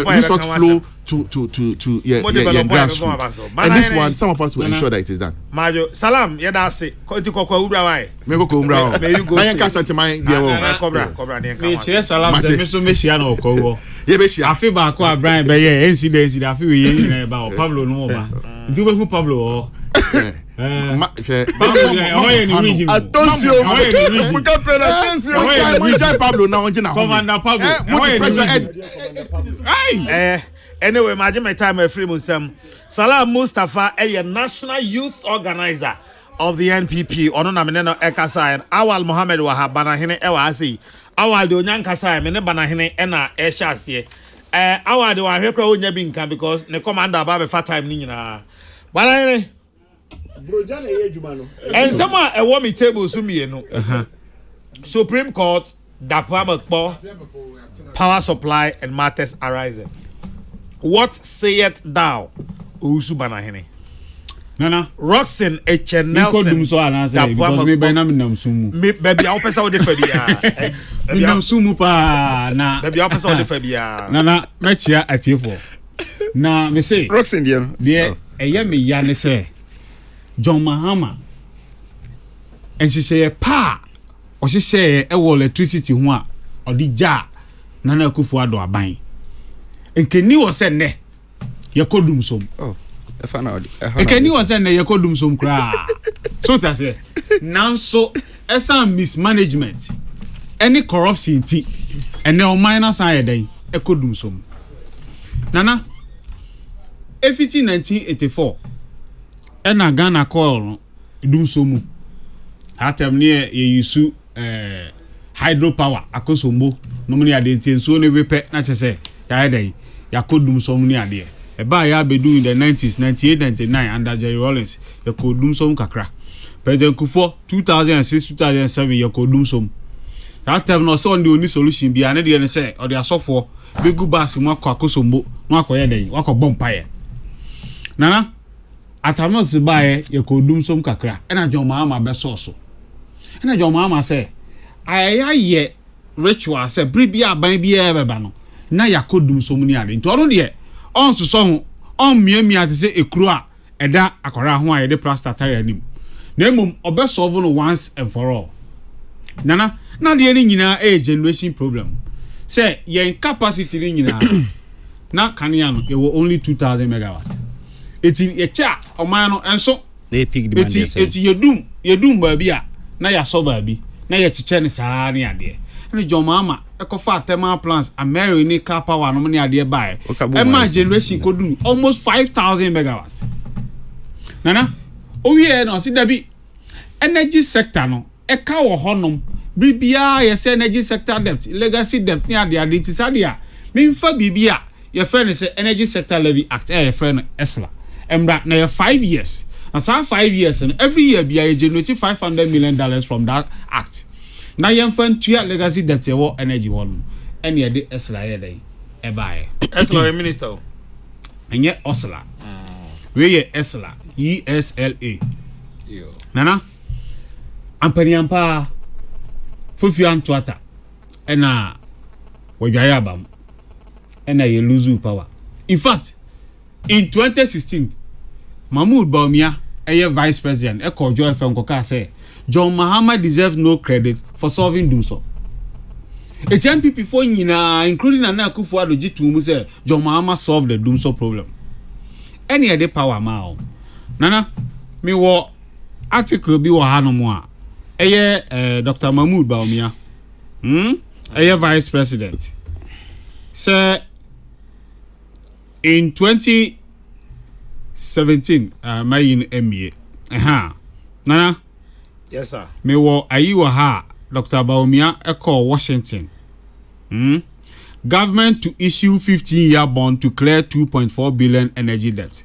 resource flow to grassroots. And this one, some of us will ensure that it is done. Majo, salam, yedase. Konti kokwa ubrawai. Me go umbrao. May you go. Na yanka santima dia wo. Cobra ni me che salam se me so me shia na okowo. Ye be shia. Afi ba ko Abraham be ye incident afi we ye nyina ba o Pablo no ba. Ndu be hu Pablo o. Commander Pablo. Anyway, imagine my time free Musam. Salam Mustafa, a national youth organizer of the NPP. Ono na meneno ekasa Awal Mohammed wa banahine ewa asi. Awal de onyankasa me ne banahine ena ehyasie. Awal de wa hwekra onya bi nka because ne commander ba be fa time ni nyina. Banahine Brojana ye djuma no. And someone a warm table sumienu. Supreme Court Dapamakpo power supply and matters arising. What sayeth thou, Usu Banahene? Nana. Roxen H. Nelson. Because me by nam sumu. Me baby, I'll pass out the Fabia. Nam sumu pa na. Baby, I'll pass out the Fabia. Nana, mechia at you for. Na me say. Roxen dear. Dear, a yami yane say. John Mahama. And she say pa. Or she say electricity hua. Or di ja. Nana kufu ado abain. Enkeni was said ne yakodum som. Oh, I found out. Enkeni was said ne yakodum som kra. So that say nanso esa mismanagement any corruption ti and no minus side dey ekodum som. Nana efiti 1984 ena Ghana call dum somu. Atem near ye yusu hydropower akosombo no many adenti so ne wepe na chese ya dey yakodum som ni ade e ba ya bedu in the 90s 98 99 under Jerry Rawlings yakodum som kakra President Kufuor 2006 2007 yakodum som that time no so on the only solution bi ane de ne say o de asofo begu bass mu akosombo no akoye dey wakobom paye nana atamo se ba yakodum som kakra e na John Mahama be so e na John Mahama say ayaye ritual say bribi aban bi e beba no na yakodum so muni ade nti oro de on so ho on miamia ate se ekuru a eda akora ho a ye de plaster tire anim na emom obe solve no once and for all nana na de ni nyina generation problem say yen capacity ni nyina na kanea no ye only 2000 megawatt eti ye cha oman no enso they pick demand eti yedum ba bi a na ya so ba bi na ye chiche ne saa ne ade ni John Mahama ekofa thermal plants America ni car power no money ade buy e ma generation ko do almost 5000 megawatts nana owie no si dabi energy sector no e ka wo honom bibia ye say energy sector debt legacy debt ni ade ti sadia memfa bibia ye friend say energy sector levy act ye friend esla emra na 5 years and some 5 years and every year bia ye generate $500 million from that act na ye friend to legacy debt ye wo energy one and ye de esla ye dey e bae esla minister enye osla we ye esla ESLA yo nana ampaniampa Fufi Antuata ena wajaya abam ena ye lose power. In fact, in 2016, Mahmoud Bawumia, vice president, Joy Fenkoka say, John Mahama deserves no credit for solving doom so. It's MPP for including Nana Akufo-Addo G2 say John Mahama solved the doom so problem. Any other power mao. Nana, me wo article bi wo hanomwa. Dr. Mahmoud Bawumia, vice president. Sir, in 2017, my in MBA. Nana, yes, sir. Me wo ayiwa ha, Dr. Bawumia, Washington. Government to issue 15-year bond to clear 2.4 billion energy debt.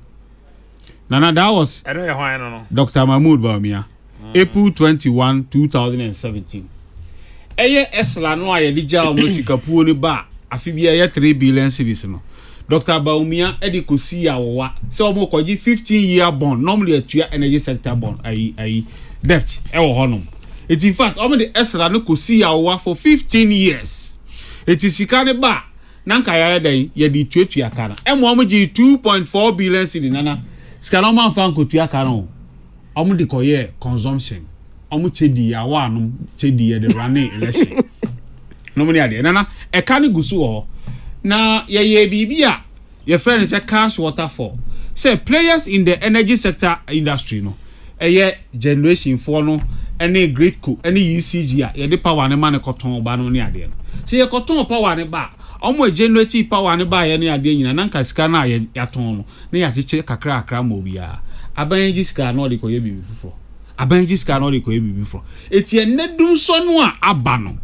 Nana, that was Dr. Mahmoud Bawumia. April 21, 2017. Esla no aye lija omo sikapuo ni ba afibia ye 3 billion cedis no. Dr. Bawumia edikosi awowa se omo koji 15-year bond normally atua energy sector bond ai debt e wo honom. It in fact omo the Esla no kosi awowa for 15 years. It is sika ne ba nanka ya den ye di tuatua kana. Emo omo ji 2.4 billion cedis nana. Sika no man fan ko tua kana. Omu de koye consumption omu chedi ya wa no chedi ya de running election no mo ni ade nana e ka ni gusu ho na ye bibia ye friend say cash waterfall say players in the energy sector industry no ye generation for no any great co any ECG a ye de power ne man koton ba no ni ade no say ye koton power ne ba omu generate power ne ba ye ni ade nyina nanka sika na ye yaton no na ya chiche kakra mo bia Abanji ska no de koye bibi fufo. Abanji ska no de koye bibi fufo. Etie ne dum so no a aba no.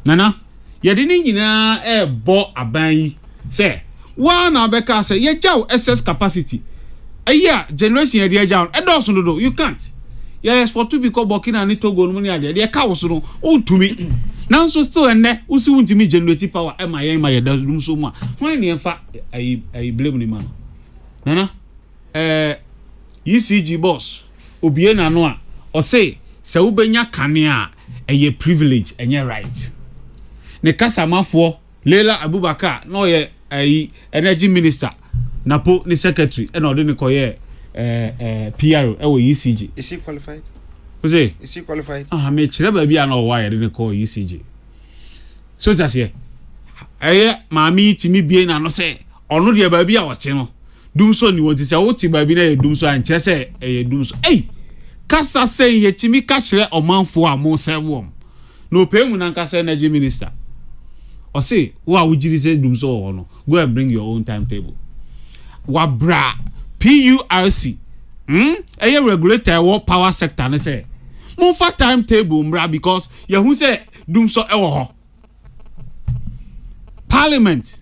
Nana, ye de ni nyina e bo abanyi. Say, wa na beka say ye jaw excess capacity. Aya generation ye de jaw. E do so do you can't. Ye export to because Burkina ni Togo no ni ade. Ye ka wo so no untumi. Now so still enne usi untumi generate power e ma ye dum so mu a. When ne emfa I blame ni man. Nana, ECG boss obie na no a o say se wo benya kane a eye privilege enye right ne kasamafo Leila Abubakar no ye energy minister napo ni secretary e na ode ne koye PRO e wo ECG is he qualified is he qualified me kire ba bia na o wa ye de ne ko ECG so that's here maami timi bie na no say ono de ba bia o che no dumso ni won ti se wo ti ba bi na ye dumso an che se ye dumso kasa se ye timi ka kire omanfo a mo se wo no pe mu na kasa energy minister o say wo a wo jiri se dumso wo no go and bring your own timetable wa bra PURC eye regulator wo power sector ne say mo fa timetable mra because ye hu say dumso e wo ho parliament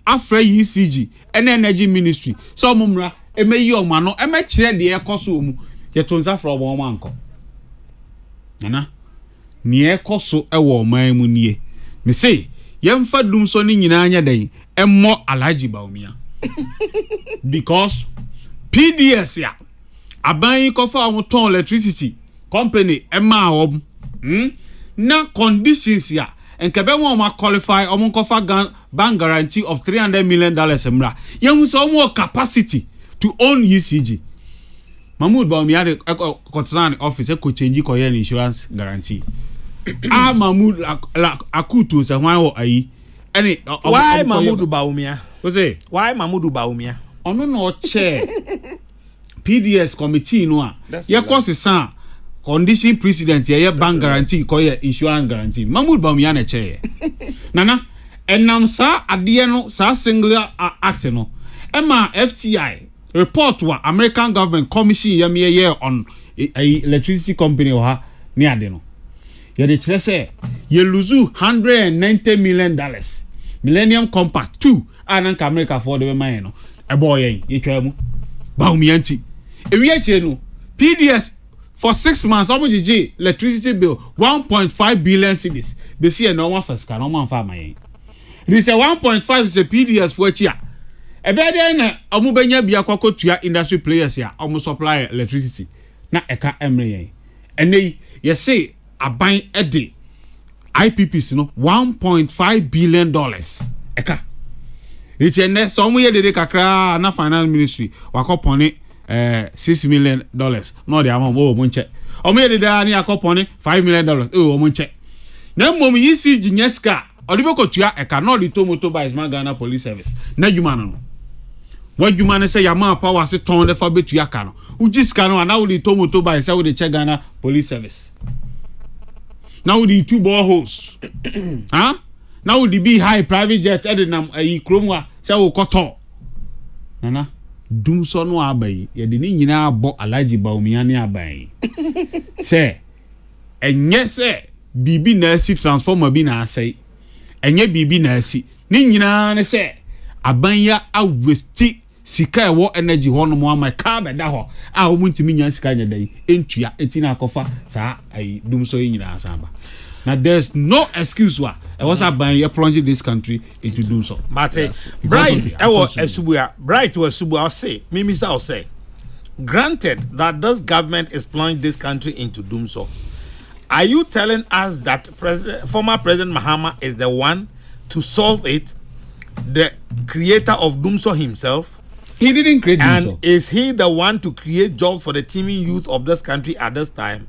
afra ECG and energy ministry so mumra emeyi omano emekire de ekoso mu yetonza fra obo manko nana ni ekoso ewo man mu nie me say yemfa dum so ni nyina anya den emmo Alhaji Bawumia because PDS ya aban ko fa on ton electricity company emma om na conditions ya enkebe won ma qualify omon kofa bank guarantee of $300 million emra yehun so omo capacity to own ECG Mahmoud Bawumia de Kotsani office ko change ko yen insurance guarantee Mahmoud akutu se hwan wo ayi any why Mahmoud Bawumia o say why Mahmoud Bawumia ono no chair PDS committee no a ye course san condition precedent ye bank guarantee ko ye insurance guarantee Mahmoud Bawumia na chair nana enam sa ade no sa single act no ema FTI report wa American government commission year on electricity company wa ni ade no ye de kire say ye lose $190 million Millennium Compact 2 ananka America for the man no ebo yen ye twa mu ba umianti ewie kire no PDS for 6 months OMGG electricity bill 1.5 billion cedis be see no one first can no man fa mayen it is a 1.5 is a PDS for chia ebe dey na omu benya bia kwakotua industry players ya omu supply electricity na eka emre yen ene ye say aban ede IPPs no 1.5 billion dollars eka it ene so omu ye dede kakra na finance ministry wakopone $6 million no dey am o mo nche omu ye dede ani akopone $5 million o mo nche na mom yi si jinyeska odibekotua eka no di tomoto by Ghana police service na juma no what you man say yama power se ton de fa betua ka no ujiska no na wo di tomoto by say wo de che Ghana police service now the 2 boreholes huh now the be high private jet edenam ayi kromwa say wo koto nana dum so no abai ye de ni nyina abo alaji baumia ne abai say enye say bibi na asi transformer bi na asai enye bibi na asi ni nyina ne say abanya awesti sika ewo energy ho no mo ama ka be da ho a wo ntimi nya sika nya dai entua etina akofa sa ai dum so nyina asaba. Now there's no excuse why I was about plunging this country into doom so. Mate, Bright, Bright to Subu, I'll say, Minister, I'll say, granted that this government is plunging this country into doom so. Are you telling us that former President Mahama is the one to solve it, the creator of Doomso himself? He didn't create Doomso. And is he the one to create jobs for the teeming youth of this country at this time?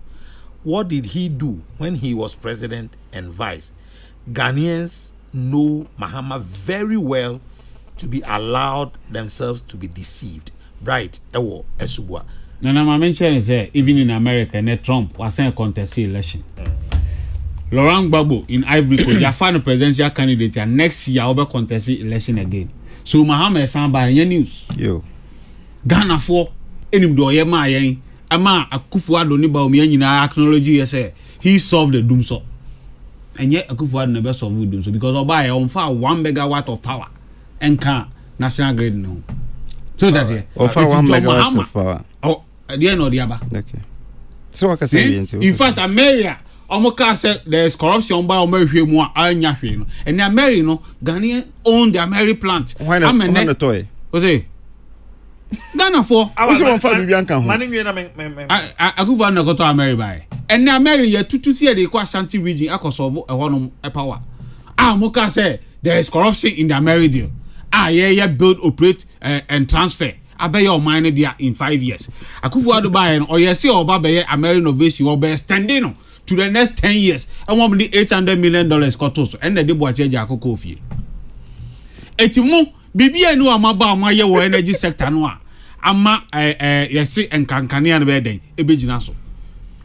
What did he do when he was president and vice? Ghanaians know Mahama very well to be allowed themselves to be deceived. Bright, Ewo, Esubua. And I'm mentioning say even in America, Trump was a contest election. Laurent Gbagbo in Ivory Coast, they found a presidential candidate and next year will be contest election again. So Mahama is sound by any news. Yo. Ghana for any do ye ama Akufo-Addo ni ba o me nyina acknowledge say he solved the doomso. And yet Akufo-Addo never solved the doomso because oba on far 1 megawatt of power and can national grid no. So that's it. Offer 1 megawatt of power. Oh, the end of the other. Okay. So what can say in fact, America, Omoka said there's corruption by America more anya hwe no. And the America no, Ghanaian own the America plant. Why not? Why not toy? What's it? Ghana for. What's one for Bibianca? Money we na me. Akufo-Addo go to America by. And the America tutu see the Kwa Shanti region akosolve a power. Omoka said there is corruption in the America deal. Yeah, build, operate, and transfer. I bet your money there in 5 years. Akufo-Addo buy or you see oba be American innovation or be standing to the next 10 years. I want me $800 million kotos and the debo change akoko fie. Etimu bibi enu amaba amaye wo energy sector no a ama yesi enkankane na be den ebegina so.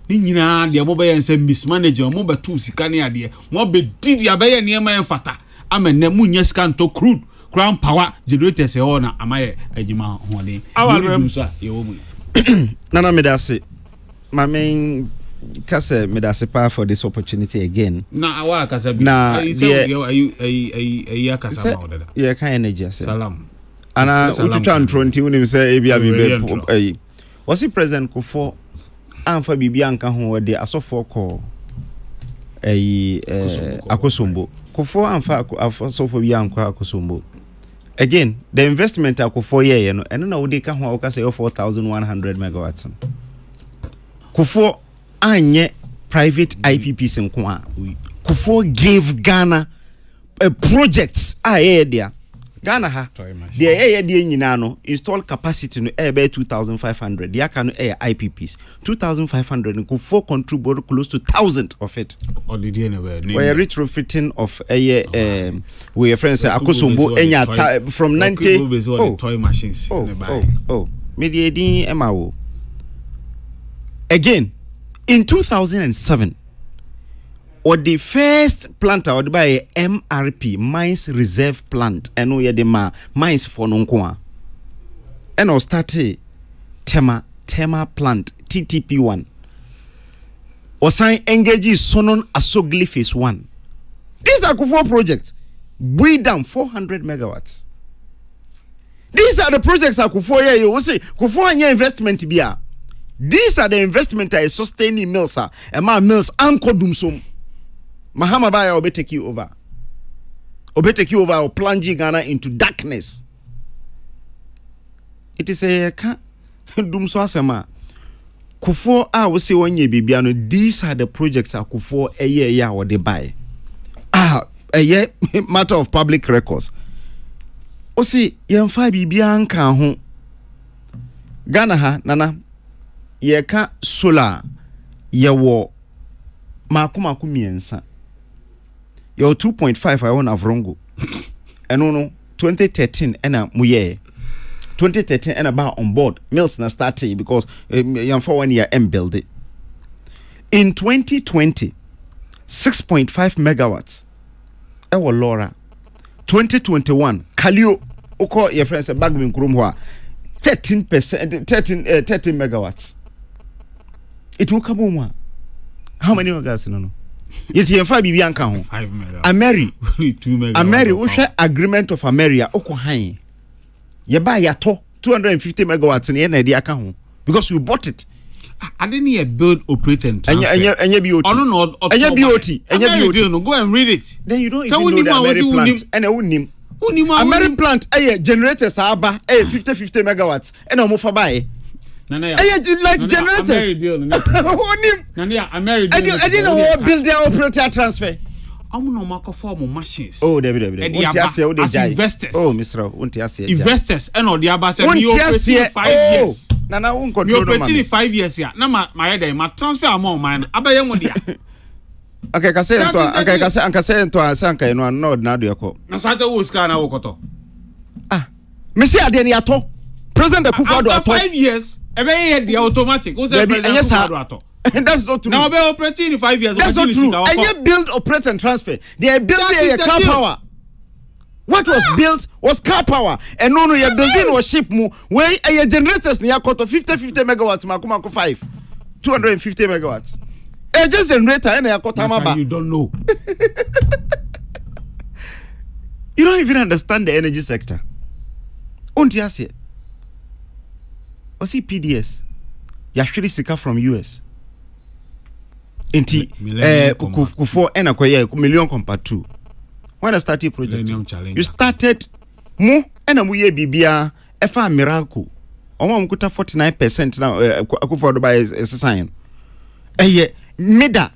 Ni nyina de mo be yense mismanager mo be tu sika ne ade mo be didi abaye ne ma enfata amene mu nya sika nto crude crown power generators e na amaye ejima hoden. Nana medase my main Kesseh medase pa for this opportunity again. Na awa Kesseh na you Kesseh ma odada. Yeah, kind energy say. Salam. Ana utwa ntronti unim say ebia be was the president Kufo amfa bibia nka ho de asofo ko akosombo Kufo amfa asofo bia nka akosombo. Again, the investment Kufo ye no eno na wode ka ho aka say 4100 megawatts. Kufo anye private IPPs nko a. Kufo gave Ghana a project there. Ghana ha the de nyina no install capacity no be 2500 the aka no IPPs 2500 no Kufo contribute close to 1000 of it or the we are retrofitting of we your friends say akosombo enya from 90 toy machines media din emawo again in 2007 or the first plant out by MRP mines reserve plant eno ye de ma mines for no nko a and or started Tema plant TTP1. Or sign engage Sonon Asogli phase 1. These are Kufuor projects. Buy down 400 megawatts. These are the projects that Kufuor you will see. Kufuor investment biya. These are the investment that is sustaining mills, and my mills anko dumsum. Mahama Baya will take you over. Or take you over or plunging Ghana into darkness. It is a dumso asema. Kufuor will say 1 year bibiano. These are the projects that Kufuor a year or they buy. A year matter of public records. Osi yemfa bibia nka ho. Ghana ha nana yeka solar yewo makumako miensa. Yo 2.5 I want avrongo. Eno no 2013 ena muye. 2013 ena ba on board. Mills na starting because yemfa 1 year build it. In 2020 6.5 megawatts. Ewo Laura 2021 Kalio oko your friends a bag in Kurumwa 13 megawatts. It will come on. How many megawatts no? Yet you 5 bianca 5 megawatts. Ameri 2 megawatts. Ameri usha agreement of Ameria oko hai. Ye buy yato 250 megawatts in the idea account because we bought it. I didn't hear build, operate, and transfer. And BOT. Oh, no. And BOT. And BOT. No, go and read it. Then you don't even know the American plant. And I wouldn't American plant, generators are 50 megawatts. And I'm over by. Like generators. I didn't know what build their operator transfer. I'm no market form machines. Oh, David. As investors. Oh, Mr. Investors. And all the Abbas. You operate 5 years. Nana won't you operate 5 years here. Now my transfer amount mine. Abayam modia. Okay, I say to Sanka, you know, no, now do you call. Nasata was kana wokoto. Messi Adeni ato. President Akufo-Addo after 5 years, the automatic. Yes, and that's not true. Now we're operating in 5 years. That's not true. And you build, operate, and transfer. They are building a car power. What was built was car power. And no, you're building was ship mu. Where your generators near 50 megawatts, Makumako 5, 250 megawatts. Just generator and you don't know. You don't even understand the energy sector. Unti ase. Osi PDS. Yashiri sika from US. Inti Kufuor and akoye million compa 2. When I started project, you started mo and amuye bibia efa miracle. Omo mkuta 49% now Akufo-Addo by is sign. Mida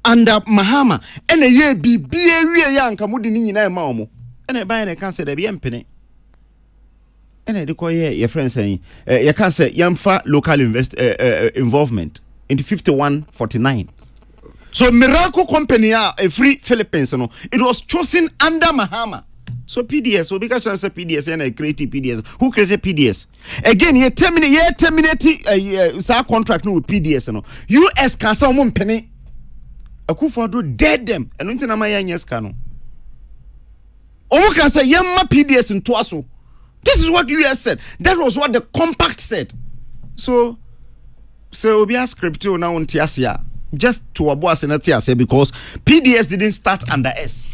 under Mahama and a year bibia we young kamudi ni na ma omo. And I buy and can say the BMP. And I declare your friend saying you can say yamfa local involvement into 5149. So Miracle Company a free Philippines no it was chosen under Mahama. So PDS so because I say PDS and I created PDS. Who created PDS? Again you terminate sa contract no with PDS no. US can say mo penny. Akufo-Addo dead them and unti na yes no. Omo can say yamma PDS into aso. This is what US said. That was what the compact said. So Obia script now on Tiasia. Just to Abuas and Tiasia because PDS didn't start under S.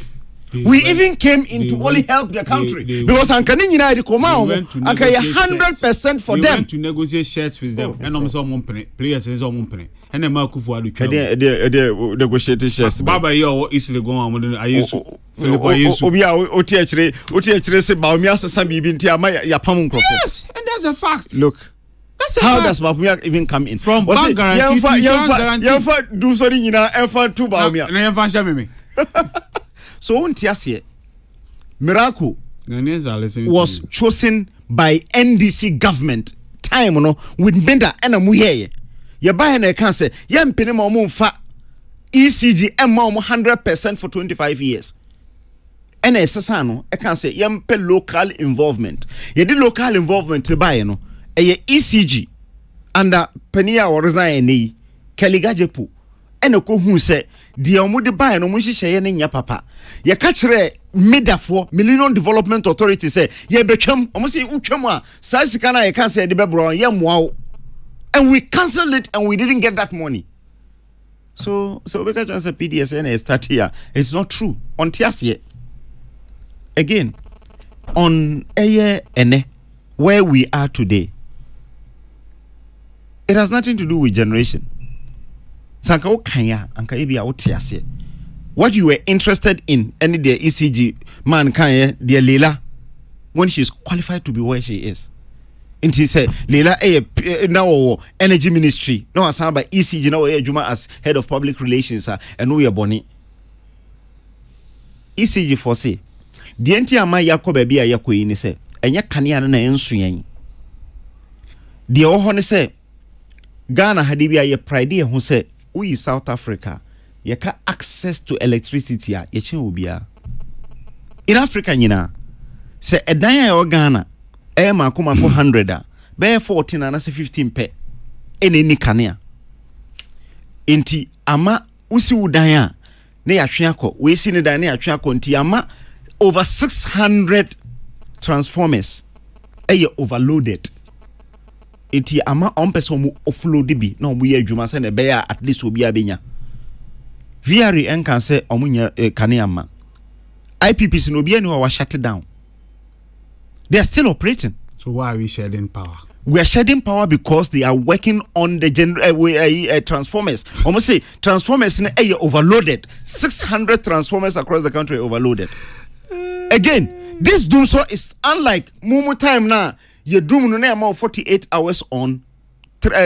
We even came in to only help the country because Ankani United Komao and 100% for them. We went to negotiate shares with them. And almost all players is all company. And then Akufo-Addo they negotiated shares. Baba yo easily go on. I used Philip Obia Otiachre say Baumia Sambi binti ama ya pamun krofo. Yes, and that's a fact. Look. That's how does Baumia even come in? From bank guarantee to guarantee. Yamfa do sorry nyina F1 to Baumia. Na yamfa sha me. So Untiasie Miracle was chosen by NDC government time no with Benda and Amuye. You buy and I can say yam penema mumfa ECG and 100% for 25 years. And SSano I can say yam pe local involvement. You did local involvement to buy no a ECG under Penia or Resign Keligajepu. ene ko hu se de omo de buy no mo hihye ne nya papa ye ka kire medafo Millennium Development Authority say ye betwam omo say utwam a sa sika na ye kan say de bebro ye moa and we cancelled it and we didn't get that money. So because as a PDSN start here, it's not true. On Tiasie again on Eye Ene where we are today, it has nothing to do with generation. Sanka okanya anka ebia wotiasie. What you were interested in any the ECG man kanye the Leila when she's qualified to be where she is. And he said Leila now energy ministry no asan by ECG now Juma as head of public relations and we are boni ECG for say the enti ama yakoba bia yakoyi ni say enya kanea na ensu yen the oho ne say Ghana hadi bia ye pride ho say we South Africa ye ka access to electricity a ye chen obia in Africa nyina say edan ya Ghana makoma 400 be 14 and 15 pe eni kanea enti ama usi udan a na ya hwe akọ we si ne dan na ya hwe akọ enti ama over 600 transformers overloaded enti ama on person mu offload bi na omu ye adwuma se na be ya at least obi abenya VRE enkan se omunya kanea ma IPPC no obi ani wa shut down. They are still operating. So why are we shedding power? We are shedding power because they are working on the transformers. Almost say transformers in overloaded. 600 transformers across the country overloaded. Again, this doomso is unlike Mumu time now. You doom no amount 48 hours on, 12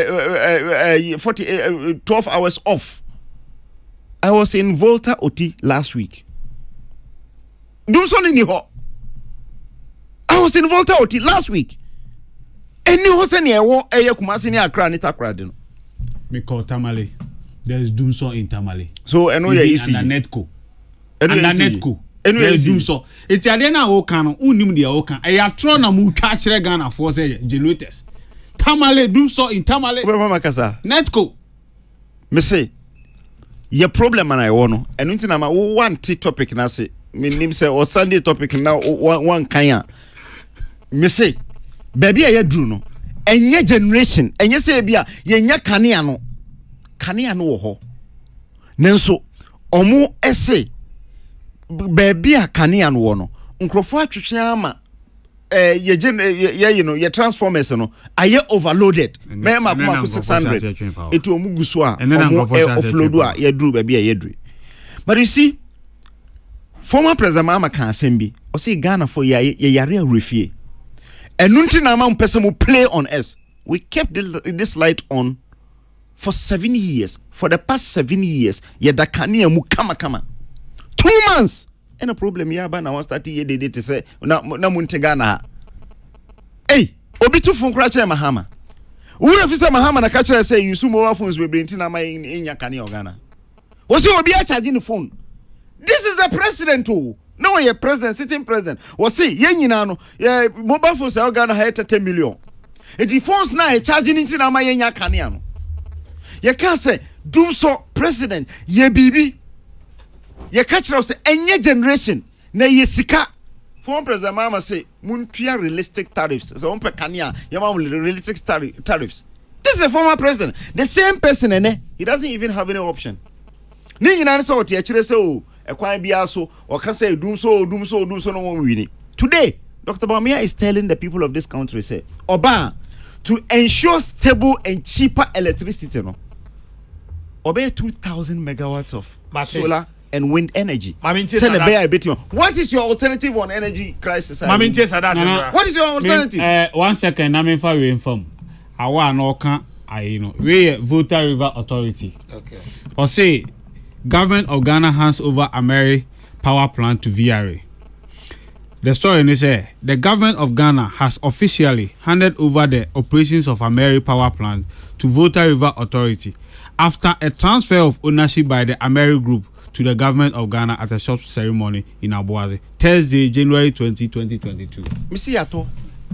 hours off. I was in Volta Oti last week. Doomso ni ho. I was in Volta Oti last week. And you was any Kumasi ni Accra ni Takrade no. Me call Tamale. There is Doomso in Tamale. So I know you easy. And Netco. And Netco. There is Doomso. It's Adena Okan. Unim dia Okan. I atro na mu catch Ghana for say generators. Tamale Doomso in Tamale. Where mama kasa? Netco. Me say. Your problem and I want. And until na one topic na say. Me name say or Sunday topic now one kanya. Me say, baby, I drew no. Enye generation, enye say bia ye nya kanea no wo ho. Nenso omo ese baby a kanea no wo no. Nkrofo atwetwe ama ye transformers no aye overloaded. Me ma kuma 600. Etu omu guso a omo offload a ye drew baby a ye drew. But you see, former president Mama kan asembi, o say Ghana for ye yare refie. And nunti na ma person will play on us. We kept this light on for 7 years. For the past 7 years, ye da kania mu kama. 2 months. And a problem ya ba na wan start ye de to say na munte Ghana. Hey, obi tu phone crash Mahama. Who officer Mahama na catch say you sumo mobile phones we bring na ma in kania Ghana. Was you obi a charging the phone? This is the president too. No, you're president, sitting president. Was see, no, mobile phones are Ghana had 10 million. And the phones now charging into my yenya caniano. You can't say, doom so president, ye baby. You catch us any generation, na ye sika. Former president Mama say, Muntia realistic tariffs. So on per cania, your realistic tariffs. This is a former president. The same person, he doesn't even have any option. Ni na so ti akire say o ekwan bia so o ka say doom so no one winning. Today Dr. Bamia is telling the people of this country say Oba to ensure stable and cheaper electricity no obey 2,000 megawatts of solar and wind energy. What is your alternative on energy crisis? What is your alternative? 1 second, I mean for you inform. Awa no kan we Volta River Authority. Okay. Or say government of Ghana hands over Ameri power plant to VRA. The story is the government of Ghana has officially handed over the operations of Ameri power plant to Volta River Authority after a transfer of ownership by the Ameri group to the government of Ghana at a short ceremony in Abuaze, Thursday, January 20, 2022. Missy Ato.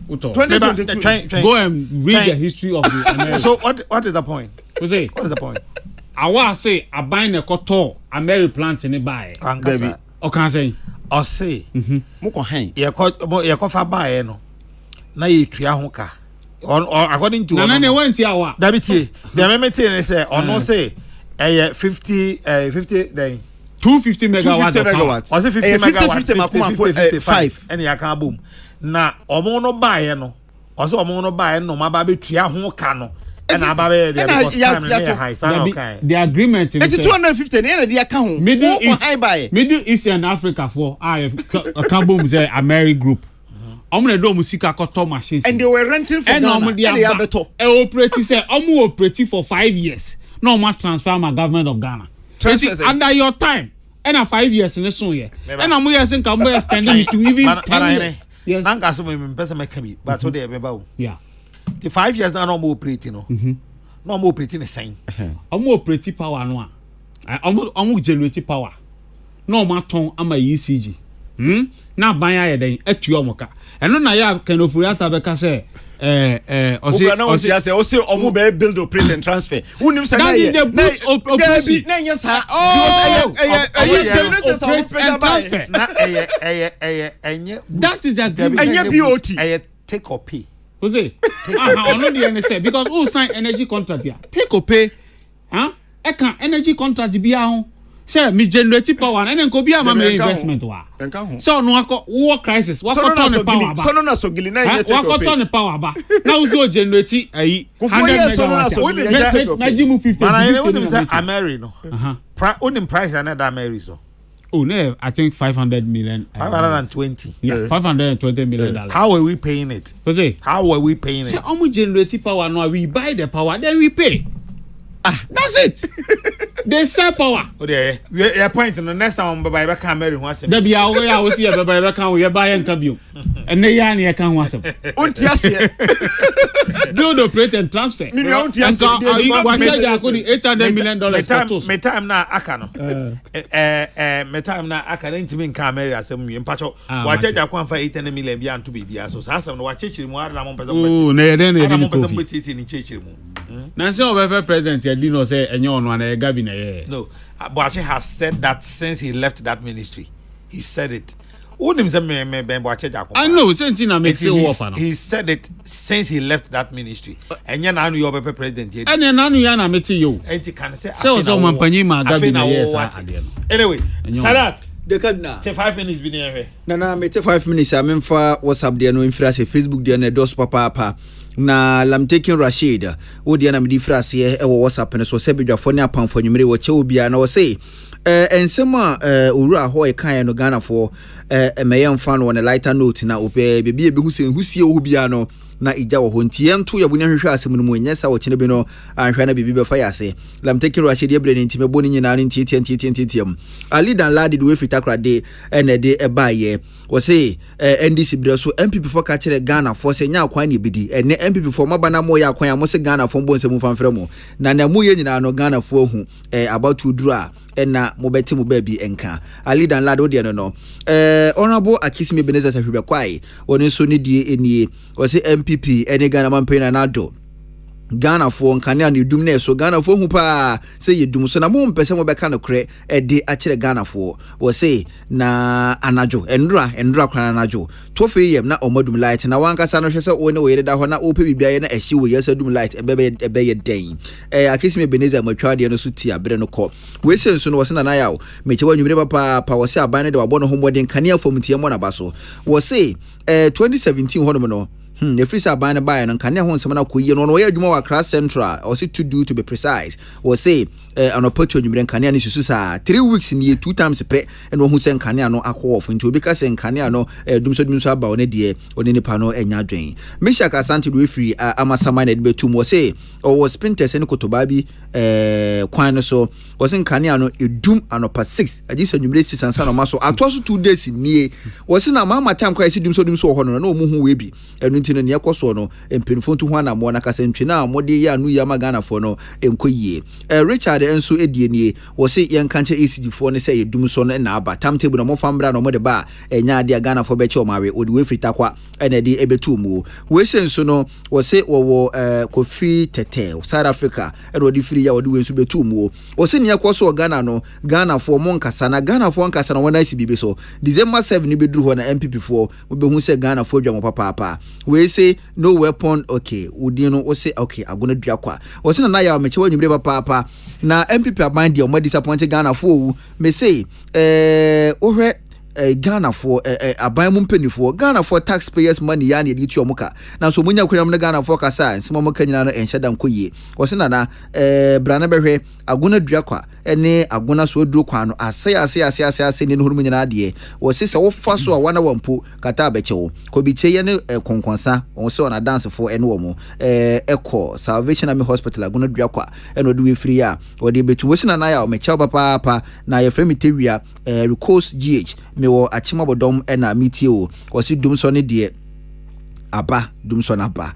2022. Go and read the history of the Ameri. So what is the point? What is the point? awa say aban na koto American plants ni buy. Ankasa. O kan say. O say. Mo ko han. Ye ko fa buy no. Na ye tua ho ka. According to na ne went awa. Dabitie. The meme say say ono say 50 then 250 megawatts. O say 50 megawatts 55. And ya kan boom. Na omo no buy no. O say omo no buy no ma ba betua ho ka no. And ababe there because time na high sana okay. The agreement is 250 na dey aka ho. Middle East and Africa for can boom say American group. Omo do musika koto machines. And they were renting for Ghana. And they are better. Operate say omo operate for 5 years. No more transfer my government of Ghana. Under your time. And 5 years in this year. And I'm saying can we extend it to even 10 years. Yes. Nanka so me pesa make me but to dey meba wo. Yeah. The 5 years now no more operating no. No more operating the same. Omo operate power no a. Omo generate power. No ma ton ama ECG. Na ban ya den atu omoka. Eno na ya kan ofuri asabeka say o say omo be build operate and transfer. Unim say na ye. Operation. Na yes ha. That is the agreement. BOT. Take or pay. Who say? Ono dey say because who sign energy contract here. Take or pay. E kan energy contract bia ho. Say me generate power and then go be am investment wa. So no war crisis. What turn the power ba? So no na so gili na ye take what turn the power ba? Now so generate 100 megawatts. Na jimu 50. Man I know say Ameri no. Onim price another Ameri so. Oh no, I think 500 million. 520. Yeah, $520 million. How are we paying it? How are we paying it? Say omo generate power no we buy the power then we pay. That's it. They sell power. Oh there. Your point the next time we buy back Ameri ho asem. Da bia we see you buy back we buy en kabio. And na ya na kan ho asem. Ontiase. Build operate and transfer. Me no ontiase. What charge go the $800 million me time na aka no. Me time na aka na ntimi nka Ameri asem mi mpacho. What charge akwan fa $800 million bia nto bibia so. Sa asem no wa chechiri mu ara na mo pesa mo. Oh, na ye den na mo pesa mo titi ni chechiri mu. Na say obefe president ya di no say enye ono na e gabi na ye. No, Boache has said that since he left that ministry. He said it. Unim say me Ben Boache Jacob. I know, since na make say work na. He said it since he left that ministry. Enye na anu your president here. Enye na anu ya na meti yo. Enti can say so mampanyi ma gabi na ye sa. Anyway, Sadat the kadna. Say 5 minutes be there. Na me take 5 minutes I mean for WhatsApp there no infra say Facebook there na dos papa. Na lam taking Rashid wo dia na me di frase e wo WhatsApp ne so se bedwafo ne apamfo nwumre wo che obia na wo say ensema owura ho e kan no Ghana for meyem fan on a lighter note na ope bebia be husie wo bia no na ija wo ho ntie nto ya bunya hwehwe asem no mu nyesa wo chene bi no anhwa na bibi be fa yase lam taking Rashid e bre ne ntime boni nyina ne ntie Ali dan ladi we fitakra de ene de e ba ye wo say NDC bre so MPP for ka kire Ghana for se nya akwan ne bidi ene MPP for mabana mo ya akwan mo se Ghana for mbonse mu fanfrɛ mo na mu ye nyina no Ghana for hu about to draw ena mo beti mo ba bi enka Ali dan ladi de no honorable Akisime Beneza Sahwebe kwai oni so ne die enie wo say MPP ene Ghana man pay na nado Ghana for nkane na edum na so Ghana for hu pa say yedum so na mo mpese mo beka no kre de a kire Ghana for wo say na anajo endra kwana anajo to fe yem na omadum light na wankasa no hwese o ne wo yede da ho na o pe bibia na ehyi wo yesa dum light ebe ye den Akisime Beneza matwa de no so ti abre no ko we say so no wo se na na yawo meche wa nwumre papa wo se aban de wabo no ho modern kane afom tie mo na baso wo say 2017 ho no the free sabana buy and can never some koye no no adwuma wa Accra Central or say to do to be precise or say an opportunity you can ani susu sa 3 weeks in year 2 times pe and who say can no akọ off into because can no dum so aba one de one ni pa no enya dwen Misha Asante we free amasama na de betum wo say or was printers any kotoba bi kwan no so was in can no edum anopa 6 agisa nwumre 6 ansa no maso atoso 2 days ni was na mama time kwa esi dum so ho no na omu hu we bi enu ntino ne yakoso no empinfo ntu ho anamo na kasentwe na mode ya anu ya magana fo no enkoyie Richard enso edie nie wo se yen kanche ACG fo ne se yedum so no na aba timetable no mo fambra no mo de ba enya ade Ghana fo be che o mawe odi we frita kwa ena de ebetu mu we se nso no wo se wo Kofi Tete South Africa e odi free ya odi we nso betu mu wo se ne yakoso Ghana no Ghana fo mo nkasa na Ghana fo nkasa na wona ICB so December 7 ni beduru ho na MPP fo mo be hu se Ghana fo dwa mo papa we say no weapon okay udi no o say okay agona dua kwa o say na ya meche wanyumre papa na MPP abandi o mo disappoint Ghana fo me say ohwe Ghana for aban mu mpanifo Ghana for taxpayers money ya na yedi tu omuka na so munya kwanyam na Ghana for kasa nsemo muka nyina no enhyeda nkoye wo se na brana behwe agona dua kwa ene agona so duro kwa no ase ne no nyina ade wo se wo fa so a wana wampo kata abechewo ko bi cheye ne konkonsa wo se ona dance for ene wo mu eko Salvation Army Hospital agona dua kwa ene odi we free a wo de betu wo se na ya o mecha papa na ye frame teria recourse GH wo achima bodom na mitio wo si dum so ne de aba dum so na ba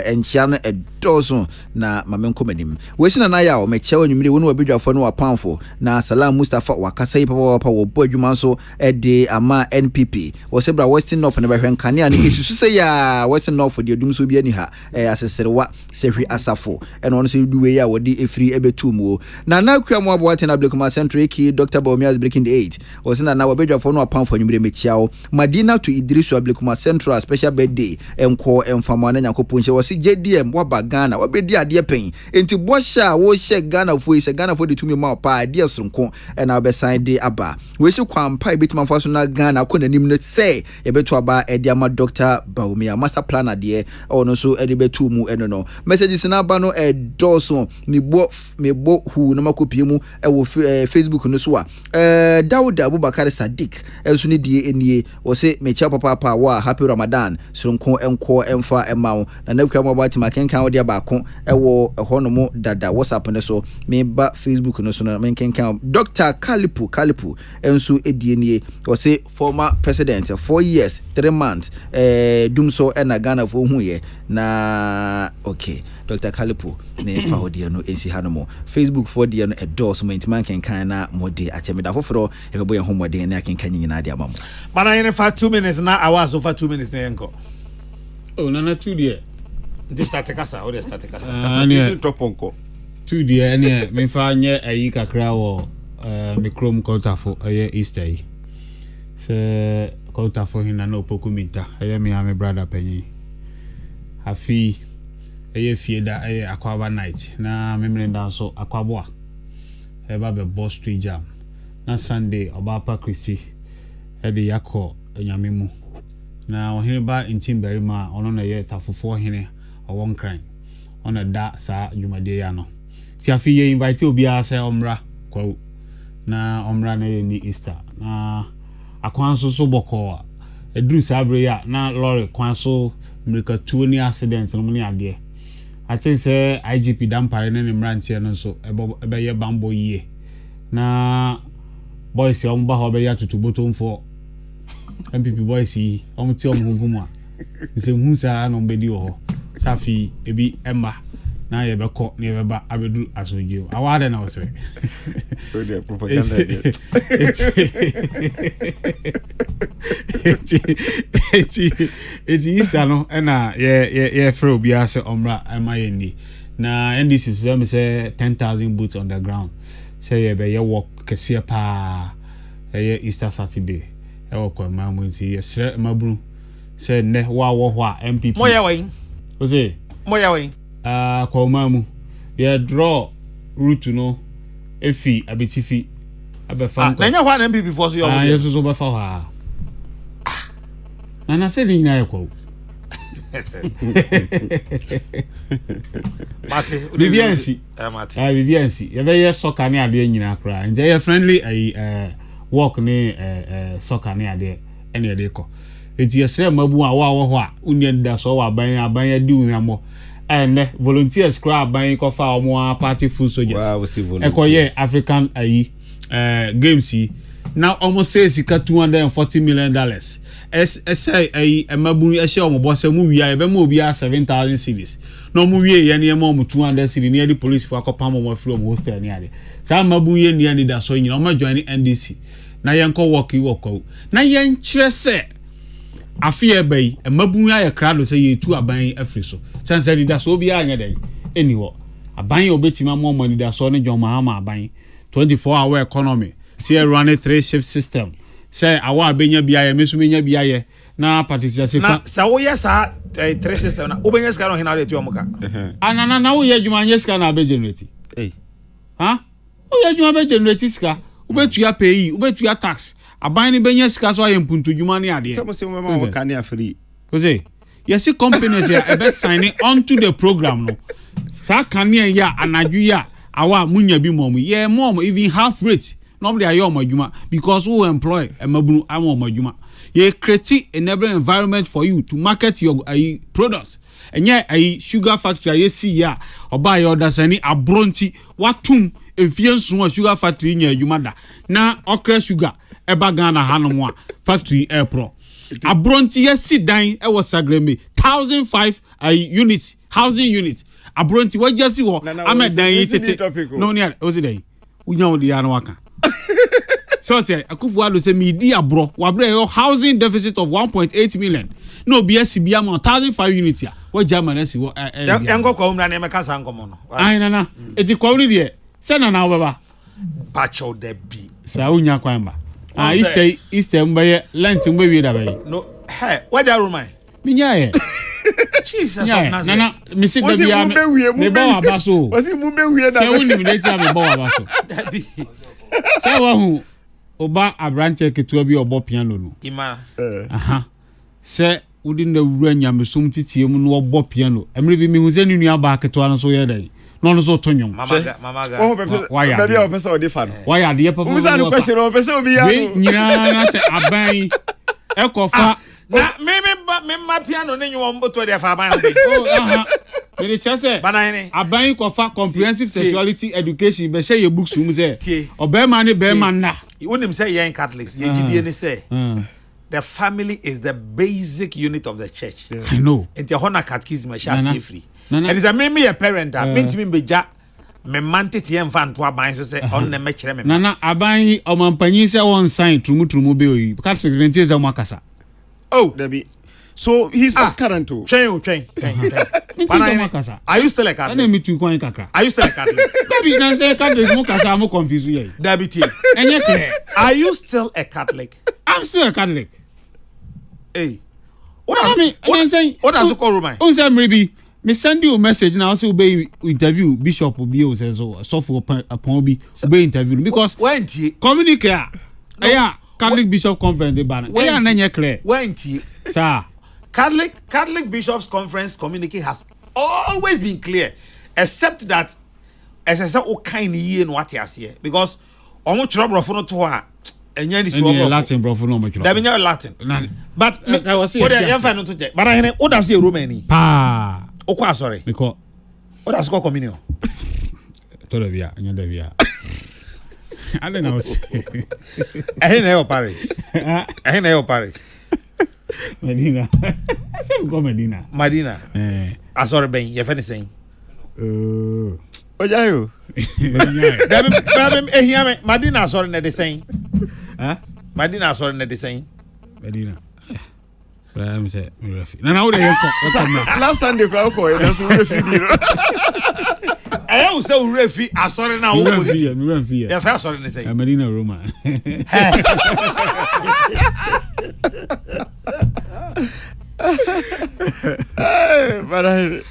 enchia no edozo na mamenkomanim we sina na ya o meche onwumire wonu obedwafo no wapanfo na Salam Mustafa wakasa yi papa wo bo adwuma so de ama NPP wo se bra Western North na behwen kane ani isusu se ya Western North de dum so bi ani ha aseserewa sehwi asafo eno no se duwe ya wodi efiri ebetu mu na na kwa mo abo atena Blakuma Central ki Dr. Bawumia's breaking the 8 wo sina na obedwafo no wapanfo onwumire mechiao Madina to Idrisu Blakuma Central special birthday enko emfama na nyakoponche wo se JDM waba Ghana wabedi ade pen enti bosha wo hye Ghana fo ise Ghana fo de tumi ma pa ade sonko na obesan de aba we se kwampa betima fa so na Ghana ko nanim no se ye beto aba ede ama Dr. Bawumia master planner de ono so ede betu mu eno no messages na aba no edoso mebo hu no makopie mu wo Facebook no so a Daud Abubakar Sadiq enso ne die enie wo se mecha papa wa happy Ramadan sonko enko emfa emawo na nakwa mo batima kenkan odi abako ewo eho no mo dada WhatsApp ne so me ba Facebook no so na men kenkan Dr. Kalipu enso edienie o say former president 4 years 3 months dumso na Ghana fo hu ye na okay Dr. Kalipu ne fa odi no ensi hanomo Facebook for di no endorse mo intiman kenkan na mode achemeda foforo ekebo ye homode na kenkan nyina de amamo bana yene fa 2 minutes na awas over 2 minutes na yenko oh nana 2 dia Ndi start kasa o de start kasa kasa toponko 2 dia ne me fa nye ayi kakra wo me chrome kontafo aye Easter yi se kontafo hina no pokuminta aye me ame brother panyi afi aye fieda aye akwaba night na memrenda so akwabo a eba be boss street jam na Sunday obapa Christy e de yakọ enyamemu na ohene ba ntimberi ma ono na ye tafofo ohene owon kran ona da sa dwumade ya no ti afi ye invite obi a se omra kwa na omra na ye ni Easter na akwanso so boko edru sabre ya na lorry kwanso America tuo ni accident no ni ade a chen se IGP dampare ne ne mranche no so ebe ye bambo yie na boys ya omba ho be ya tutuboto mfo MPP boys yi omti omhugumu a se hu sa no mbedi ho safi ebi emma na ye beko na ye beba abedu asoje awade na osere the propaganda eti isa no na ye free obi ase omra ema ye ni na NDC so me say 10,000 boots on the ground say ye be ye work Kesseh pa ye Easter Saturday e wo kwa mamu nti ye sre mabru say ne wa wo ho a MPP moya wen o say moya wen kwa mamu ye draw route no efi abetifi abefa na nya ho na MPP for so yo ye so be fa ha na say ni na ye kwa Mate Bibiansi Mate Bibiansi ye be ye soccer ne ade nyina kra nje ye friendly walk ne soccer ne ade ene ade ko enti ye sre mabu a wo ho a uni nda so wa aban di unhamo ene volunteers kra aban ko fa omo party full soldiers ekoye African games yi now almost say sika $240 million say a mabu a show boss and movie I be movie 7,000 cedis. No movie any more 200 cedi near the police for a copam from hostel near. Some mabu near the so you know my joining NDC. Na yanko walk out. Na yan chere afia bay a mabu ya crowd say you two are buying every so. Since I did that so be anya day. Anyway, a buying obetima more money that so John Mahama buying 24-hour economy. See run a 3-shift system. Say awa benya biaye mesumenya biaye na participate na sa wo yesa 3 system na obenya ska no hina de tuamuka anana na wo ye adwuma nyeska na be generate ha wo ye adwuma be generate ska ubetua pay ubetua tax aban ni benya ska so ayempuntu dwuma ne ade some say we ma ka ne free ko say yes companies ya e be signing onto the program no sa kan ya anadwu ya awa munya bi mom ye mom even half rate nobody are your majuma because who employ a mabunu amo majuma. Ye create enabling environment for you to market your products. And yeah, a sugar factory ye see ya or buy your dasani a bronti watum influence sugar factory in your yumada. Na okra sugar eba Ghana Hanamwa factory air pro. A bronti ye sit down e was sagreme 1,005 unit housing unit. A bronti what just see what I'm at dying no near was it day. Unya di anwaka. So say Akufo-Addo say media bro wabre your housing deficit of 1.8 million no BSC be am 1,005 units ya what German esi wo engo kwa umra na emeka sa nkomo no ai nana eti kwa uni die se na na baba pacho de bi sa unya kwamba Easter mbaye Lent mbaye da bayi no he waja roman minya ye Jesus of Nazareth nana mi si da bia me ba abaso wasi mu be wie da ke uni mi dey tia me ba abaso da bi say wa hu oba abranche ketua bi obo piano no ima aha se udi na wura nyamesum titie mu no obo piano emre bi mi hu se nunu aba ketua no so ye dai no no so tonyon mama ga oh baby o pese o di fa no why are the papa we say no question o pese obi ya no nyina na se aban e kofa na me ma piano ne nyo mboto de fa aban be oh aha me chese banane aban kofa comprehensive sexuality education be share your books mu say obema ne be man na wonim say yen Catholics ye gidie ne say the family is the basic unit of the church. I know. And the honor catechism shall say free. And it's a me a parent that meant me be ja me mante tie mfa nto aban so say on na me kire me. Nana aban o mampanyi say one sign trumu be oyi. Catholic renti za makasa. Oh, Debbie. So he's not current too. Train. Are you still a Catholic? I me too kwan kakra. Are you still a Catholic? Debbie na say Catholic mo kasa mo confuse you. Debbie tie. Enye clear. Are you still a Catholic? I'm still a Catholic. Hey. What does it call Roman? Oh, say maybe me send you a message now. So be interview Bishop Obi says so for upon be interview because when ti communicate. Yeah, Catholic Bishop Conference the banner. Yeah, nanye clear. When ti sir. Catholic Bishops Conference communique has always been clear, except that as I said, o kind ye no what here because omo trouble for no to her. Enya ni so Latin bro for no much. That mean Latin. But I was saying what I am fine to check. But I what does say Roman? Pa. O kwa sorry. Because what does call communion? Todo via, anya da via. I don't know. I na your parish. I na your parish. Medina. I say go Medina. Medina. Sorry ben, you finish saying. Ojayo. Dem ehia me Medina sorry na the saying. Medina sorry na the saying. Medina. Brahim say me refi. Na wo dey come. Last Sunday kwa ko e so refi di. Eh o say refi asori na wo ko di. Me refi. Ya fa sorry na saying. Medina Roma.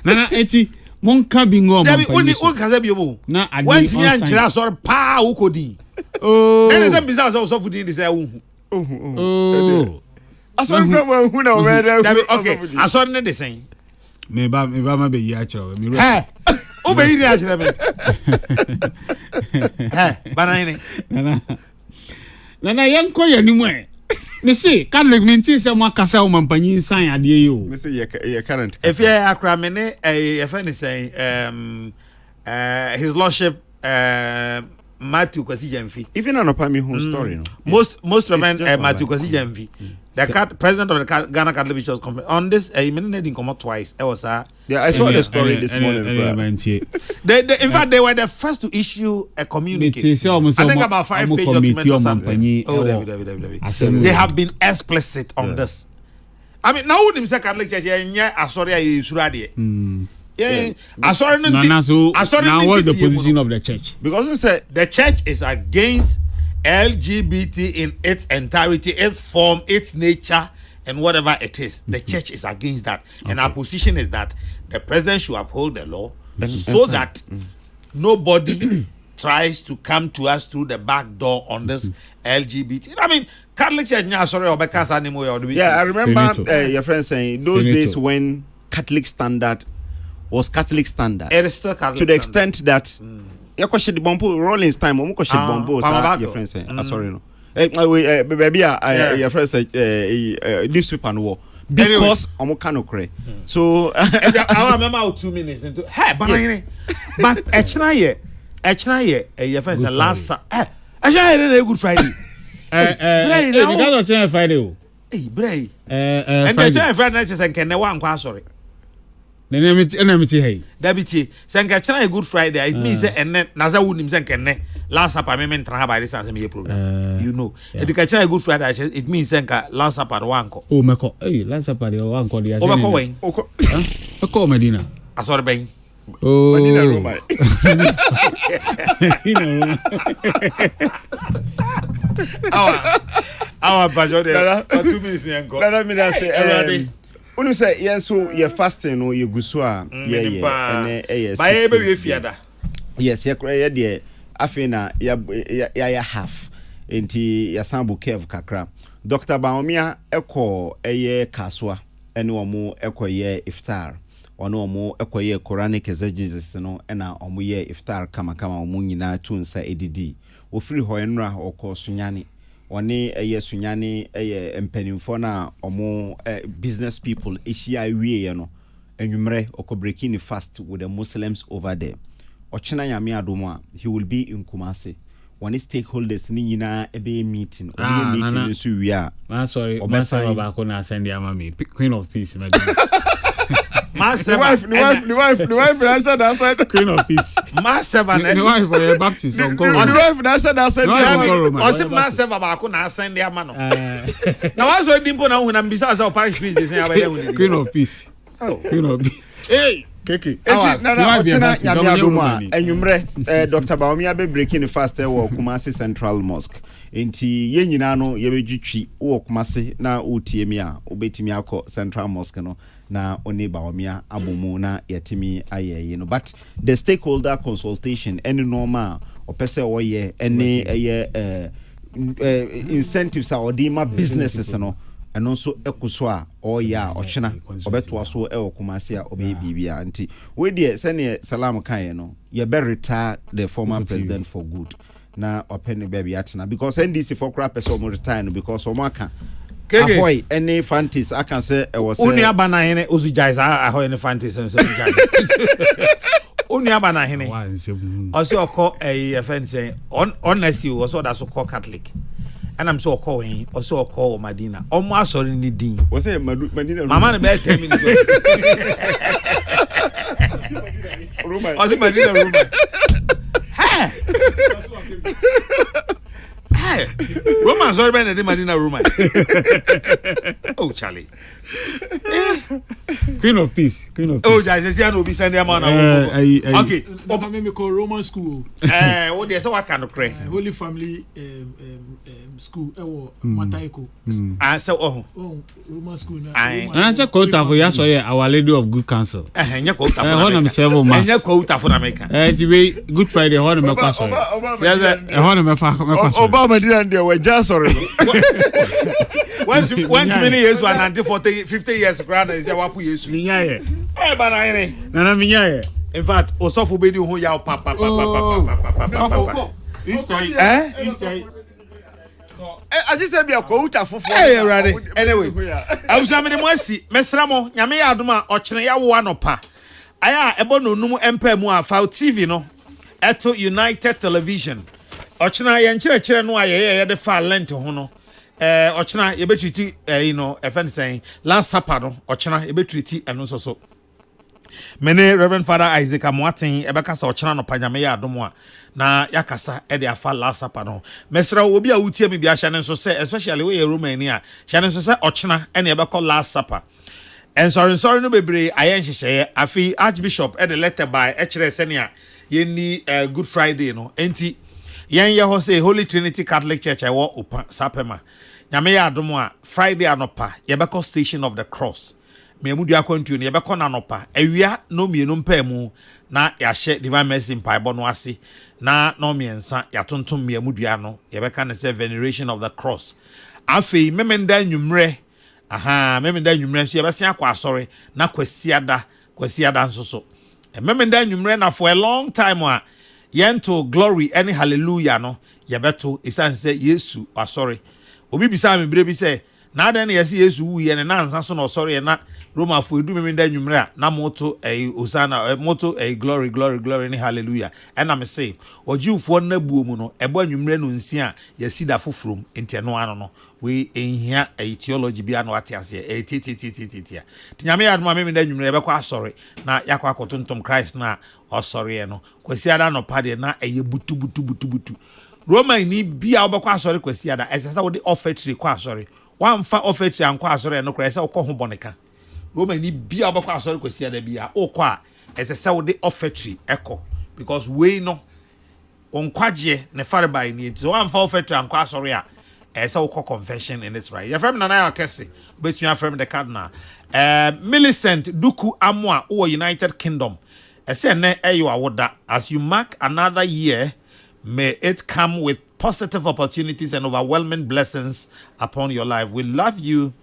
Nana eti monka bingo Dabi oni o kaza bi obo na ade on ti yan kira asori pa wo ko di. Oh. Ene say bisa so fu di say wo hu. Oh. Asori kwa hu na o me da. Dabi okay asori ne de saying. Me ba ma be yi a kira me. O be yi a kira me. Banane. Nana yanko yanimu e. Me say Catholic minti say mo akasa o mampanyi san ade yi o. Me say ye current. If you akra me ne if any say his lordship Matthew Kwasi Jamfi. Even on a me whole story no. Most Reverend Matthew Kwasi Jamfi. The president of the Ghana Catholic Bishops Conference on this, he didn't come out twice. It was yeah, I saw the story this morning. In fact, they were the first to issue a communique. I think about 5-page document or something. Oh, they have been explicit on this. I mean, now when say Catholic Church, yeah, sorry, yeah, now what's the position of the church? Because we said the church is against LGBT in its entirety, its form, its nature, and whatever it is. The church is against that. Okay. And our position is that the president should uphold the law so that nobody tries to come to us through the back door on this LGBT. I mean, Catholic Church, yeah, I remember your friend saying those days when Catholic standard was Catholic standard. It is still Catholic to the extent that your question the bombo Rollins time omo question bombo your friend say sorry no baby your friend say newspaper no because omo can kre so I remember 2 minutes into hey but echna ye your friend say last echna Good Friday because of Friday o bray and the Friday say nkene wa nkwa sorry Dabiti, Sankachana Good Friday. It means and Naza wouldn't say last supper payment by this as a program. You know, Education Good Friday, it means Sanka last supper one. Oh, Mako, last supper, your uncle, the call Medina. I saw the bang. Oh, Medina Roma. Our budget for 2 minutes. Let me say, when you say yes, so you're fasting or you go so yes. By every fiada. Yes, you're crying, dear. Afina, ya half. Enti ya sambu kev kakra. Dr. Baomia eko eye kaswa. Eni omu eko ye iftar. Ono omu eko ye Quranic exegesis no. Ena omu ye iftar kama omu nyina tunsa edidi. Ofiri hoenra oko sunyani. Wani eye sunyani eye mpenimfo na omo business people eshia wie no enwumre oko breaking fast with the Muslims over there. Ochina nyame adomo a he will be in Kumasi. Wani stakeholders ni nyina ebe meeting meeting so wie a sorry obesa ba ko na send ya mama Queen of Peace me the wife answered outside Queen of Peace. Massive the wife for your baptist on go. The wife answered outside. Osi massive ba ko na send ya ma no. Na wa so dimpo na hu na mbisa as parish priest dey say abede hu. Queen of Peace. Queen of Peace. Hey, Keke. Na ochina nyame adomo a enwumre Dr. Baomia be breaking fast wo Kumasi Central Mosque. Enti ye nyina no ye bedwitwi wo Kumasi na otiemi a obetimi akọ Central Mosque no na oni Baomia abomu na yetimi aye no, but the stakeholder consultation any normal opese oye any incentives or dima businesses no and also ekuswa or ya ochina obeto so e Kumasi a obe bibia anti we dey sene salam kan no ye be retire the former president for good na opene baby atena because NDC for crap person more retire no because omaka ahoy any fantasy I can say it was only abana hene ozujais ahoy any fantasy so only abana hene also call a friend say honestly was so that's called Catholic. And I'm so calling also call Medina. Almost sorry ni din. Was it Medina? Mama be 10 minutes. Was it Medina room? Hey. Roman sorry be the Medina room. Oh Charlie. Queen of Peace. Oh, just say no be send them on. Okay. Me call Roman school. What they say what kind of cray? Holy Family school Mataiko. And so Roman school na. And say quota for ya so Our Lady of Good Counsel. Nya quota for. One am 7 months. Nya quota for America. The Good Friday one me kwa so. Yes, one me fa Obama didn't there we just sorry. When many years one and 50 years grand is there wapu yesu. Minyaye. Eh bana ene. Na minyaye. In fact, Osofo be di ho ya papa. I just said be a quota for. Hey ready. Anyway, I was amede mo asi mesra mo nyame ya adoma ochene ya wo anopa. Aya ebo no num empa mu a fa TV no. Eto United Television. Ochena ye nkyerɛkyerɛ no aye de fa lent ho no. ochina ye betreat you know friend saying last supper no ochina ye betreat eno so mene Reverend Father Isaac Amwatin ebeka sa ochina no panyame ya adomo a na yakasa e de afa last supper no mesra obi a wutie me bia hya ne so say especially we Roman a hya ne so say ochina e na ebeka last supper and sorry no bebre ayen hyehyeye afi Archbishop e de letter by e kire senia ye ni Good Friday no enti yen ye ho say Holy Trinity Catholic Church I wo opa sapema nyame ya adomo a Friday anopa ye beka Station of the Cross me amudu akwantu ne ye beka na anopa awia no mienu mpamu na ya hye Divine Mercy mpaibo no ase na no miensa ya tontom me amudu ano ye beka ne say Veneration of the Cross afi memenda nwumre memenda nwumre so ye bese akwa asore na kwasiada nsoso memenda nwumre na for a long time a yento glory any hallelujah no ye beto isan say Yesu asore obi bisa me bire bi say na adan na yesi Yesu wu ye na ansa so na asore na Roma fo edu memenda nwumre a na moto osana moto glory any hallelujah and am say ojiufo na buo mu no ebo nwumre no nsia yesi da fofrom nteno ano no we ehia theology bia no atiase tititia tinyame ya aduma memenda nwumre ebekwa asore na yakwa akotontom Christ na osore no kwasi ada no pade na eye butu Roma ni bia obekwa asore kwasi ada esesa wo de offertory kwa asore wamfa offertory ankwa asore no kwese ukọ ho boneka Roma ni bia obekwa asore kwasi ada bia ukọ esesa wo de offertory eko because we no onkwaje ne farbai ni so wamfa offertory ankwa asore a esa ukọ confession in its right your friend Nana Kesseh bet me friend the cardinal Millicent Duku Amwa o United Kingdom ese ne eyo awoda as you mark another year may it come with positive opportunities and overwhelming blessings upon your life. We love you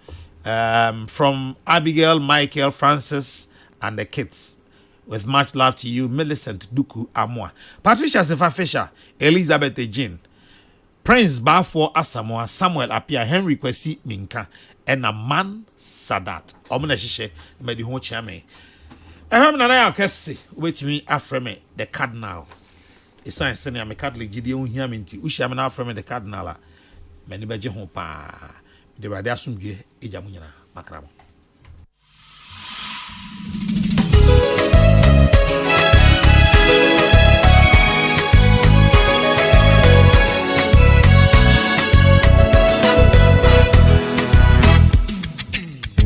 from Abigail, Michael, Francis, and the kids. With much love to you, Millicent Duku Amwa. Patricia Sefa Fisher, Elizabeth Jean, Prince Bafo Asamoah, Samuel Apia, Henry Kwesi Minka, and a man Sadat. Omuna Shishe, Medi Ho Chame. Nana Kesseh, wait me after me, the cardinal. Esan sene am Catholic gidi on hia menti uhia me na afrem the cardinal mani beje ho pa de rade asumdwe eja mu nyina makram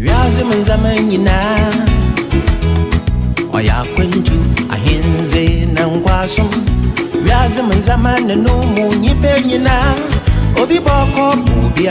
Yazi menzamenyina oya kwentu ahinze na ngwasum Yazi menzamane no mu nyipe nyina obi boko obi